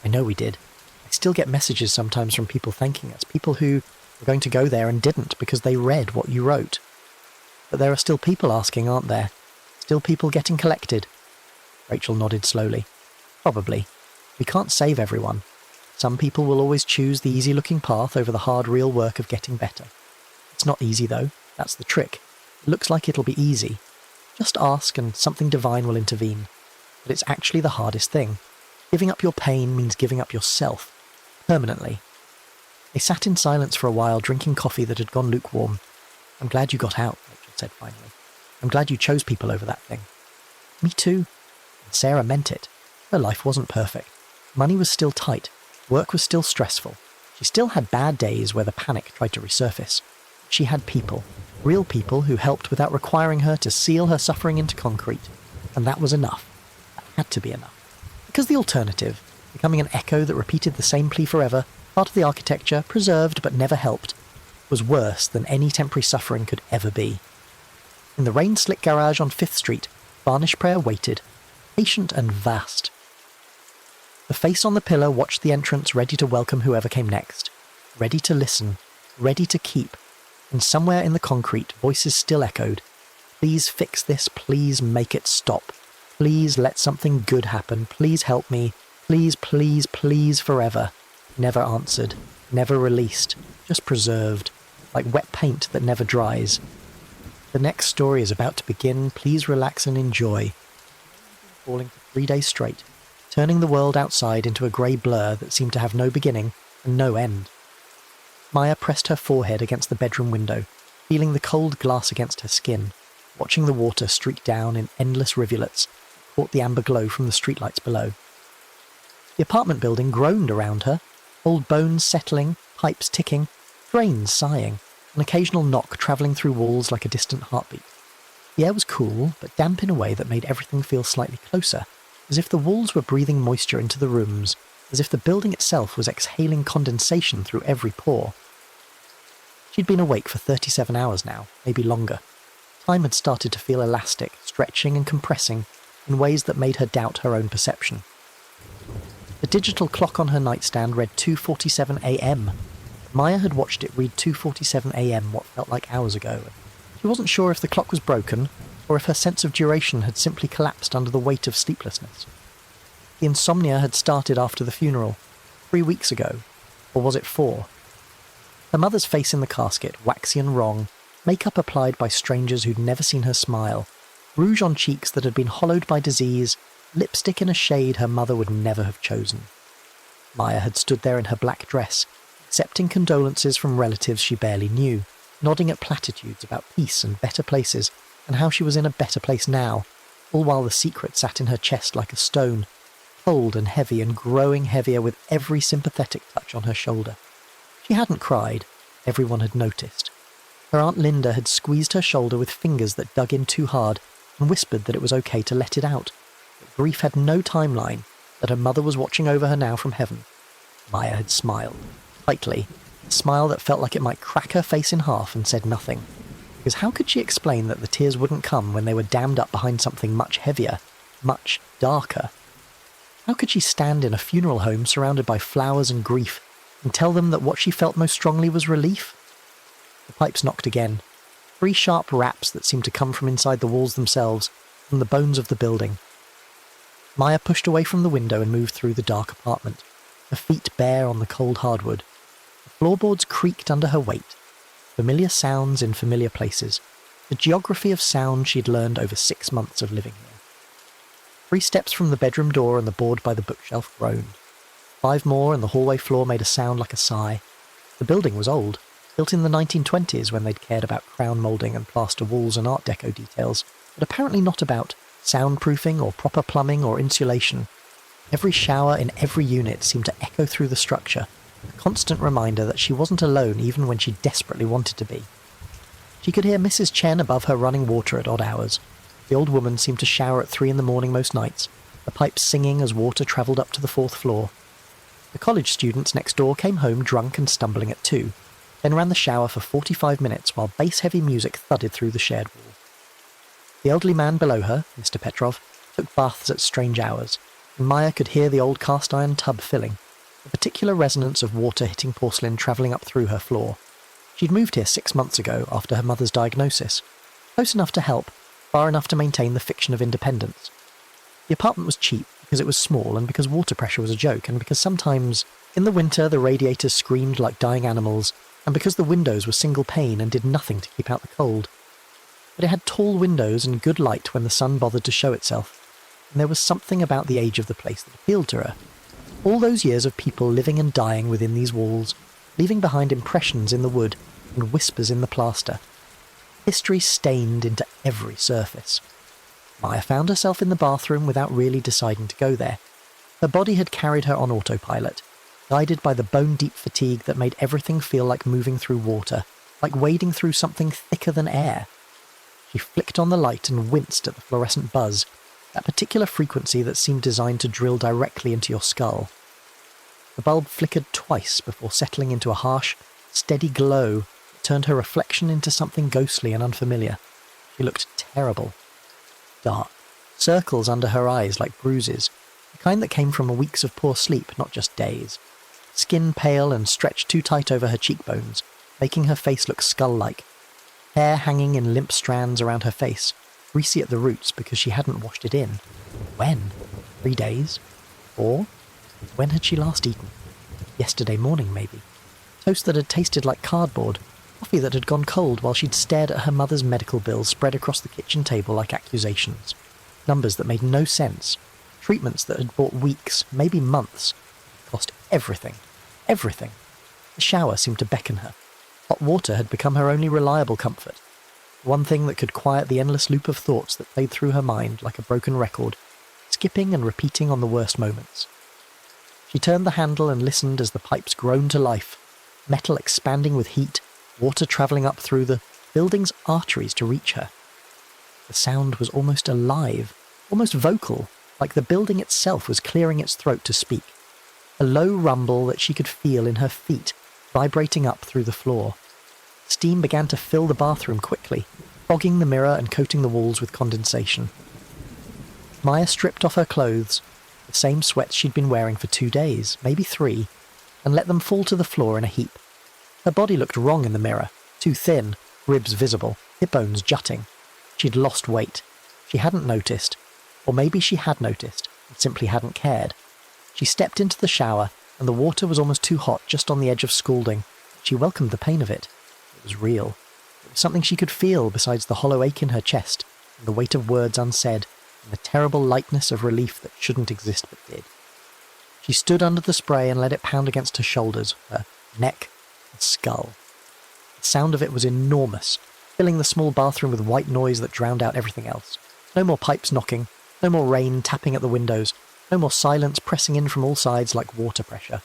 "I know we did. I still get messages sometimes from people thanking us, people who were going to go there and didn't because they read what you wrote. But there are still people asking, aren't there? Still people getting collected?" Rachel nodded slowly. "Probably. We can't save everyone. Some people will always choose the easy-looking path over the hard, real work of getting better. It's not easy, though. That's the trick. It looks like it'll be easy. Just ask and something divine will intervene. But it's actually the hardest thing. Giving up your pain means giving up yourself. Permanently." They sat in silence for a while, drinking coffee that had gone lukewarm. "I'm glad you got out," Rachel said finally. "I'm glad you chose people over that thing." "Me too." And Sarah meant it. Her life wasn't perfect. Money was still tight. Work was still stressful. She still had bad days where the panic tried to resurface. She had people, real people who helped without requiring her to seal her suffering into concrete. And that was enough. That had to be enough. Because the alternative, becoming an echo that repeated the same plea forever, part of the architecture, preserved but never helped, was worse than any temporary suffering could ever be. In the rain-slick garage on 5th Street, Varnish Prayer waited, patient and vast. The face on the pillar watched the entrance, ready to welcome whoever came next, ready to listen, ready to keep, and somewhere in the concrete, voices still echoed, "Please fix this, please make it stop. Please let something good happen, please help me, please, please, please forever." Never answered, never released, just preserved, like wet paint that never dries. The next story is about to begin, please relax and enjoy. Falling for 3 days straight, turning the world outside into a grey blur that seemed to have no beginning and no end. Maya pressed her forehead against the bedroom window, feeling the cold glass against her skin, watching the water streak down in endless rivulets that caught the amber glow from the streetlights below. The apartment building groaned around her, old bones settling, pipes ticking, drains sighing, an occasional knock travelling through walls like a distant heartbeat. The air was cool, but damp in a way that made everything feel slightly closer, as if the walls were breathing moisture into the rooms, as if the building itself was exhaling condensation through every pore. She'd been awake for 37 hours now, maybe longer. Time had started to feel elastic, stretching and compressing in ways that made her doubt her own perception. The digital clock on her nightstand read 2:47 a.m. Maya had watched it read 2:47 a.m. what felt like hours ago. She wasn't sure if the clock was broken, or if her sense of duration had simply collapsed under the weight of sleeplessness. The insomnia had started after the funeral, 3 weeks ago, or was it 4? Her mother's face in the casket, waxy and wrong, makeup applied by strangers who'd never seen her smile, rouge on cheeks that had been hollowed by disease, lipstick in a shade her mother would never have chosen. Maya had stood there in her black dress, accepting condolences from relatives she barely knew, nodding at platitudes about peace and better places, and how she was in a better place now, all while the secret sat in her chest like a stone, cold and heavy and growing heavier with every sympathetic touch on her shoulder. She hadn't cried, everyone had noticed. Her Aunt Linda had squeezed her shoulder with fingers that dug in too hard and whispered that it was okay to let it out, that grief had no timeline, that her mother was watching over her now from heaven. Maya had smiled, tightly, a smile that felt like it might crack her face in half, and said nothing. Because how could she explain that the tears wouldn't come when they were dammed up behind something much heavier, much darker? How could she stand in a funeral home surrounded by flowers and grief and tell them that what she felt most strongly was relief? The pipes knocked again, 3 sharp raps that seemed to come from inside the walls themselves, from the bones of the building. Maya pushed away from the window and moved through the dark apartment, her feet bare on the cold hardwood. The floorboards creaked under her weight. Familiar sounds in familiar places, the geography of sound she'd learned over 6 months of living here. 3 steps from the bedroom door and the board by the bookshelf groaned. 5 more and the hallway floor made a sound like a sigh. The building was old, built in the 1920s when they'd cared about crown moulding and plaster walls and Art Deco details, but apparently not about soundproofing or proper plumbing or insulation. Every shower in every unit seemed to echo through the structure, a constant reminder that she wasn't alone even when she desperately wanted to be. She could hear Mrs. Chen above her running water at odd hours, The old woman seemed to shower at 3 in the morning most nights, the pipes singing as water travelled up to the 4th floor. The college students next door came home drunk and stumbling at 2, then ran the shower for 45 minutes while bass-heavy music thudded through the shared wall. The elderly man below her, Mr. Petrov, took baths at strange hours, and Maya could hear the old cast-iron tub filling, the particular resonance of water hitting porcelain travelling up through her floor. She'd moved here 6 months ago after her mother's diagnosis, close enough to help, far enough to maintain the fiction of independence. The apartment was cheap because it was small and because water pressure was a joke and because sometimes, in the winter, the radiators screamed like dying animals and because the windows were single pane and did nothing to keep out the cold. But it had tall windows and good light when the sun bothered to show itself, and there was something about the age of the place that appealed to her. All those years of people living and dying within these walls, leaving behind impressions in the wood and whispers in the plaster. History stained into every surface. Maya found herself in the bathroom without really deciding to go there. Her body had carried her on autopilot, guided by the bone-deep fatigue that made everything feel like moving through water, like wading through something thicker than air. She flicked on the light and winced at the fluorescent buzz, that particular frequency that seemed designed to drill directly into your skull. The bulb flickered twice before settling into a harsh, steady glow that turned her reflection into something ghostly and unfamiliar. She looked terrible. Dark, circles under her eyes like bruises, the kind that came from weeks of poor sleep, not just days. Skin pale and stretched too tight over her cheekbones, making her face look skull-like. Hair hanging in limp strands around her face, greasy at the roots because she hadn't washed it in. When? 3 days? 4? When had she last eaten? Yesterday morning, maybe. Toast that had tasted like cardboard, coffee that had gone cold while she'd stared at her mother's medical bills spread across the kitchen table like accusations. Numbers that made no sense. Treatments that had bought weeks, maybe months. Cost everything. Everything. The shower seemed to beckon her. Hot water had become her only reliable comfort. One thing that could quiet the endless loop of thoughts that played through her mind like a broken record, skipping and repeating on the worst moments. She turned the handle and listened as the pipes groaned to life, metal expanding with heat, water travelling up through the building's arteries to reach her. The sound was almost alive, almost vocal, like the building itself was clearing its throat to speak. A low rumble that she could feel in her feet, vibrating up through the floor. Steam began to fill the bathroom quickly, fogging the mirror and coating the walls with condensation. Maya stripped off her clothes, the same sweats she'd been wearing for 2 days, maybe 3, and let them fall to the floor in a heap. Her body looked wrong in the mirror, too thin, ribs visible, hip bones jutting. She'd lost weight. She hadn't noticed, or maybe she had noticed and simply hadn't cared. She stepped into the shower, and the water was almost too hot, just on the edge of scalding. She welcomed the pain of it. It was real. It was something she could feel besides the hollow ache in her chest, and the weight of words unsaid, and the terrible lightness of relief that shouldn't exist but did. She stood under the spray and let it pound against her shoulders, her neck, and skull. The sound of it was enormous, filling the small bathroom with white noise that drowned out everything else. No more pipes knocking, no more rain tapping at the windows, no more silence pressing in from all sides like water pressure.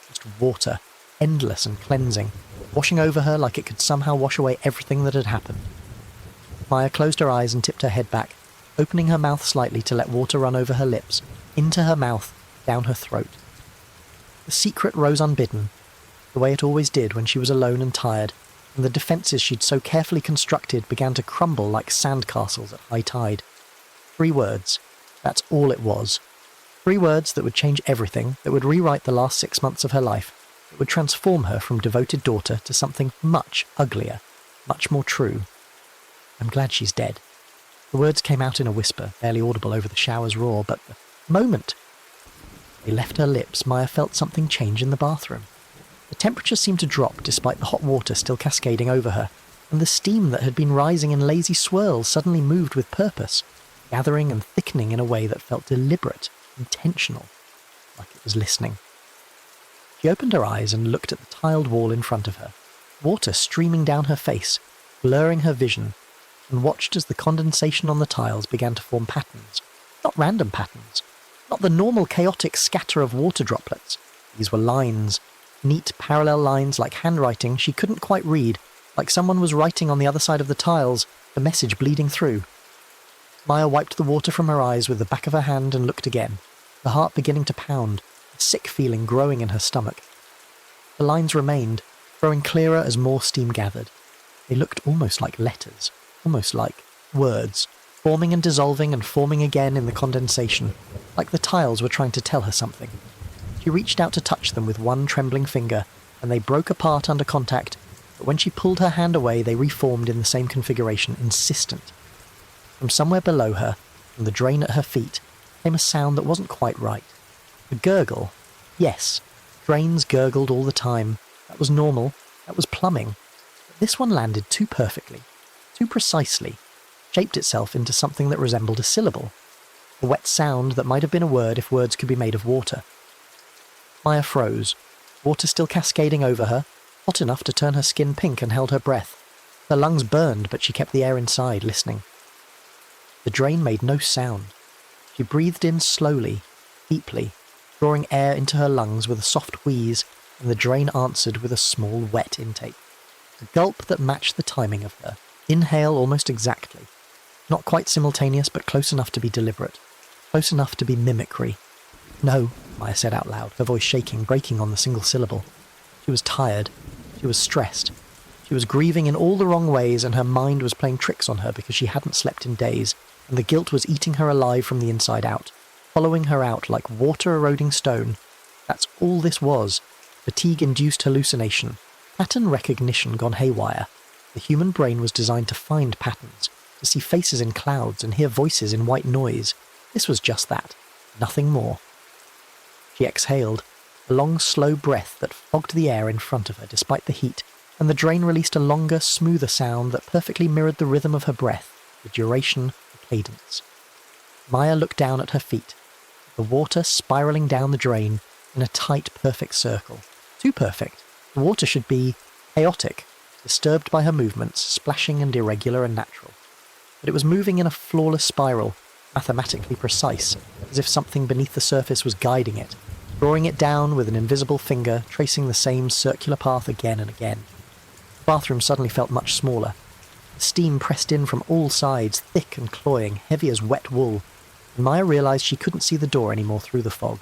Just water, endless and cleansing, washing over her like it could somehow wash away everything that had happened. Maya closed her eyes and tipped her head back, opening her mouth slightly to let water run over her lips, into her mouth, down her throat. The secret rose unbidden, the way it always did when she was alone and tired, and the defences she'd so carefully constructed began to crumble like sandcastles at high tide. 3 words. That's all it was. 3 words that would change everything, that would rewrite the last 6 months of her life, that would transform her from devoted daughter to something much uglier, much more true. I'm glad she's dead. The words came out in a whisper, barely audible over the shower's roar, but the moment they left her lips, Maya felt something change in the bathroom. The temperature seemed to drop despite the hot water still cascading over her, and the steam that had been rising in lazy swirls suddenly moved with purpose, gathering and thickening in a way that felt deliberate, intentional, like it was listening. She opened her eyes and looked at the tiled wall in front of her, water streaming down her face, blurring her vision, and watched as the condensation on the tiles began to form patterns. Not random patterns, not the normal chaotic scatter of water droplets. These were lines, neat parallel lines like handwriting she couldn't quite read, like someone was writing on the other side of the tiles, the message bleeding through. Maya wiped the water from her eyes with the back of her hand and looked again, her heart beginning to pound, a sick feeling growing in her stomach. The lines remained, growing clearer as more steam gathered. They looked almost like letters, almost like words, forming and dissolving and forming again in the condensation, like the tiles were trying to tell her something. She reached out to touch them with one trembling finger, and they broke apart under contact, but when she pulled her hand away they reformed in the same configuration, insistent. From somewhere below her, from the drain at her feet, came a sound that wasn't quite right. A gurgle. Yes, drains gurgled all the time. That was normal. That was plumbing. But this one landed too perfectly, too precisely, shaped itself into something that resembled a syllable. A wet sound that might have been a word if words could be made of water. Maya froze, water still cascading over her, hot enough to turn her skin pink, and held her breath. Her lungs burned, but she kept the air inside, listening. The drain made no sound. She breathed in slowly, deeply, drawing air into her lungs with a soft wheeze, and the drain answered with a small wet intake. A gulp that matched the timing of her. Inhale almost exactly. Not quite simultaneous, but close enough to be deliberate. Close enough to be mimicry. No, Maya said out loud, her voice shaking, breaking on the single syllable. She was tired. She was stressed. She was grieving in all the wrong ways, and her mind was playing tricks on her because she hadn't slept in days, and the guilt was eating her alive from the inside out, following her out like water-eroding stone. That's all this was. Fatigue-induced hallucination. Pattern recognition gone haywire. The human brain was designed to find patterns, to see faces in clouds and hear voices in white noise. This was just that. Nothing more. She exhaled, a long, slow breath that fogged the air in front of her despite the heat, and the drain released a longer, smoother sound that perfectly mirrored the rhythm of her breath, the duration, the cadence. Maya looked down at her feet, the water spiralling down the drain in a tight, perfect circle. Too perfect. The water should be chaotic, disturbed by her movements, splashing and irregular and natural. But it was moving in a flawless spiral, mathematically precise, as if something beneath the surface was guiding it, drawing it down with an invisible finger, tracing the same circular path again and again. The bathroom suddenly felt much smaller. The steam pressed in from all sides, thick and cloying, heavy as wet wool, and Maya realized she couldn't see the door anymore through the fog.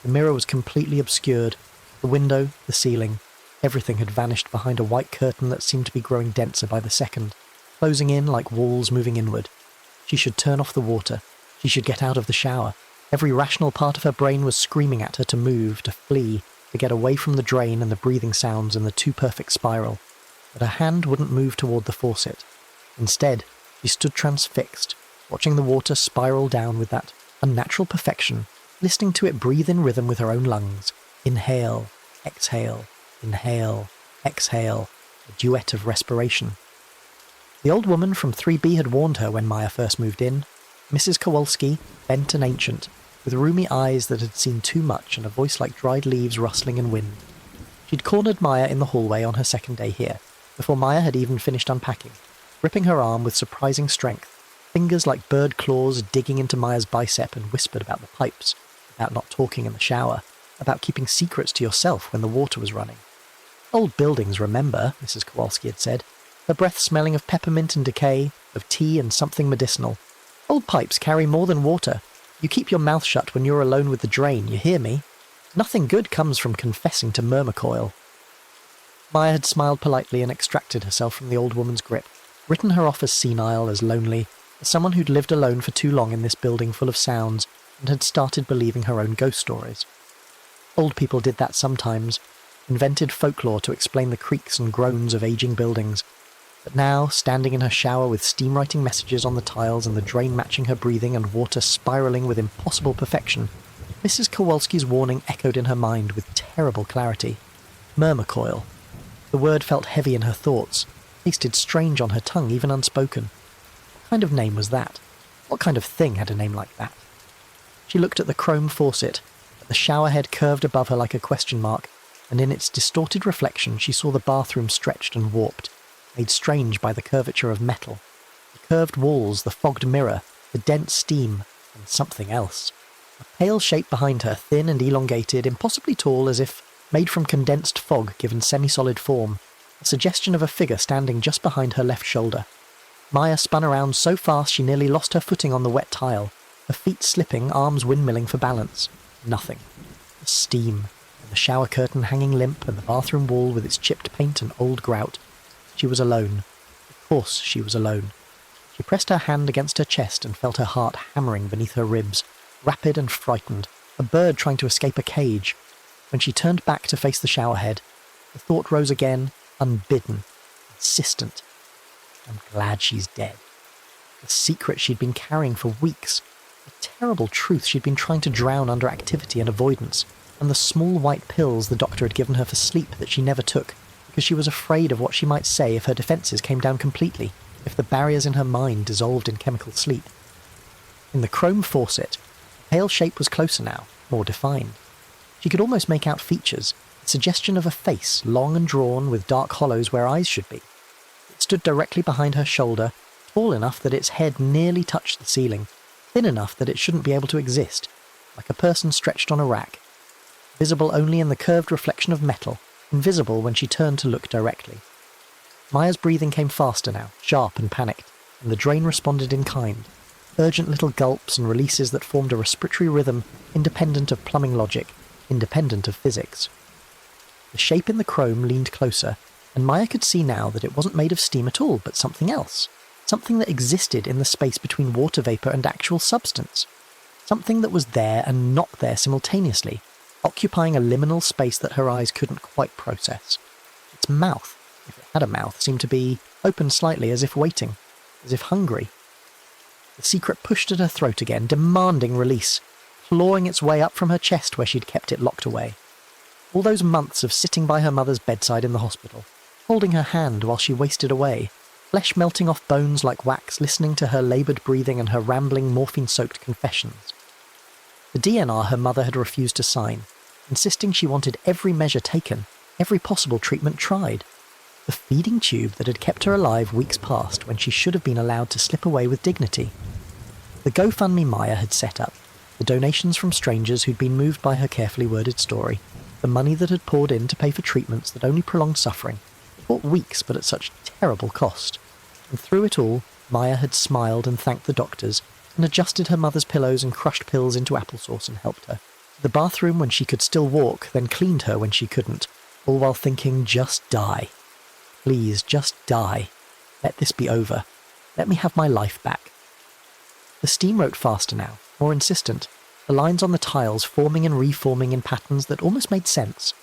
The mirror was completely obscured. The window, the ceiling, everything had vanished behind a white curtain that seemed to be growing denser by the second, closing in like walls moving inward. She should turn off the water. She should get out of the shower. Every rational part of her brain was screaming at her to move, to flee, to get away from the drain and the breathing sounds and the too-perfect spiral. But her hand wouldn't move toward the faucet. Instead, she stood transfixed, watching the water spiral down with that unnatural perfection, listening to it breathe in rhythm with her own lungs. Inhale, exhale, inhale, exhale, a duet of respiration. The old woman from 3B had warned her when Maya first moved in. Mrs. Kowalski, bent and ancient, with roomy eyes that had seen too much and a voice like dried leaves rustling in wind. She'd cornered Maya in the hallway on her second day here, before Maya had even finished unpacking, gripping her arm with surprising strength, fingers like bird claws digging into Maya's bicep, and whispered about the pipes, about not talking in the shower, about keeping secrets to yourself when the water was running. Old buildings remember, Mrs. Kowalski had said, her breath smelling of peppermint and decay, of tea and something medicinal. Old pipes carry more than water. You keep your mouth shut when you're alone with the drain, you hear me? Nothing good comes from confessing to Myrmecoil. Maya had smiled politely and extracted herself from the old woman's grip, written her off as senile, as lonely, as someone who'd lived alone for too long in this building full of sounds, and had started believing her own ghost stories. Old people did that sometimes, invented folklore to explain the creaks and groans of aging buildings. But now, standing in her shower with steam writing messages on the tiles and the drain matching her breathing and water spiralling with impossible perfection, Mrs. Kowalski's warning echoed in her mind with terrible clarity. Myrmecoil. The word felt heavy in her thoughts, tasted strange on her tongue, even unspoken. What kind of name was that? What kind of thing had a name like that? She looked at the chrome faucet, at the shower head curved above her like a question mark, and in its distorted reflection she saw the bathroom stretched and warped, made strange by the curvature of metal, the curved walls, the fogged mirror, the dense steam, and something else. A pale shape behind her, thin and elongated, impossibly tall, as if made from condensed fog given semi-solid form, a suggestion of a figure standing just behind her left shoulder. Maya spun around so fast she nearly lost her footing on the wet tile, her feet slipping, arms windmilling for balance. Nothing. The steam, and the shower curtain hanging limp, and the bathroom wall with its chipped paint and old grout. She was alone. Of course she was alone. She pressed her hand against her chest and felt her heart hammering beneath her ribs, rapid and frightened, a bird trying to escape a cage. When she turned back to face the showerhead, the thought rose again, unbidden, insistent. I'm glad she's dead. The secret she'd been carrying for weeks, the terrible truth she'd been trying to drown under activity and avoidance, and the small white pills the doctor had given her for sleep that she never took, because she was afraid of what she might say if her defences came down completely, if the barriers in her mind dissolved in chemical sleep. In the chrome faucet, the pale shape was closer now, more defined. She could almost make out features, a suggestion of a face, long and drawn, with dark hollows where eyes should be. It stood directly behind her shoulder, tall enough that its head nearly touched the ceiling, thin enough that it shouldn't be able to exist, like a person stretched on a rack, visible only in the curved reflection of metal, invisible when she turned to look directly. Maya's breathing came faster now, sharp and panicked, and the drain responded in kind, urgent little gulps and releases that formed a respiratory rhythm independent of plumbing logic, independent of physics. The shape in the chrome leaned closer, and Maya could see now that it wasn't made of steam at all, but something else, something that existed in the space between water vapour and actual substance, something that was there and not there simultaneously, occupying a liminal space that her eyes couldn't quite process. Its mouth, if it had a mouth, seemed to be open slightly, as if waiting, as if hungry. The secret pushed at her throat again, demanding release, clawing its way up from her chest where she'd kept it locked away. All those months of sitting by her mother's bedside in the hospital, holding her hand while she wasted away, flesh melting off bones like wax, listening to her laboured breathing and her rambling morphine-soaked confessions. The DNR her mother had refused to sign, insisting she wanted every measure taken, every possible treatment tried. The feeding tube that had kept her alive weeks past when she should have been allowed to slip away with dignity. The GoFundMe Maya had set up, the donations from strangers who'd been moved by her carefully worded story, the money that had poured in to pay for treatments that only prolonged suffering, bought weeks but at such terrible cost. And through it all, Maya had smiled and thanked the doctors, and adjusted her mother's pillows and crushed pills into applesauce and helped her. The bathroom when she could still walk, then cleaned her when she couldn't, all while thinking, just die. Please, just die. Let this be over. Let me have my life back. The steam wrote faster now, more insistent, the lines on the tiles forming and reforming in patterns that almost made sense.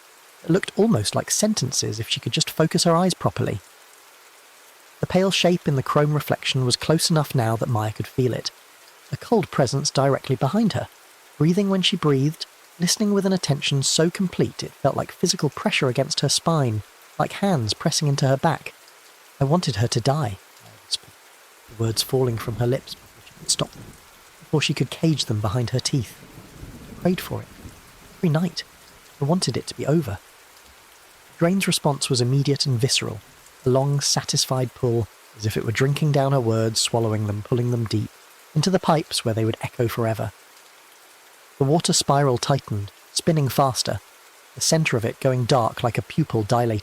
It looked almost like sentences if she could just focus her eyes properly. The pale shape in the chrome reflection was close enough now that Maya could feel it. A cold presence directly behind her, breathing when she breathed, listening with an attention so complete it felt like physical pressure against her spine, like hands pressing into her back. I wanted her to die, Maya whispered, the words falling from her lips before she could stop them, before she could cage them behind her teeth. I prayed for it. Every night. I wanted it to be over. Drain's response was immediate and visceral, a long, satisfied pull, as if it were drinking down her words, swallowing them, pulling them deep, into the pipes where they would echo forever. The water spiral tightened, spinning faster, the centre of it going dark like a pupil dilating.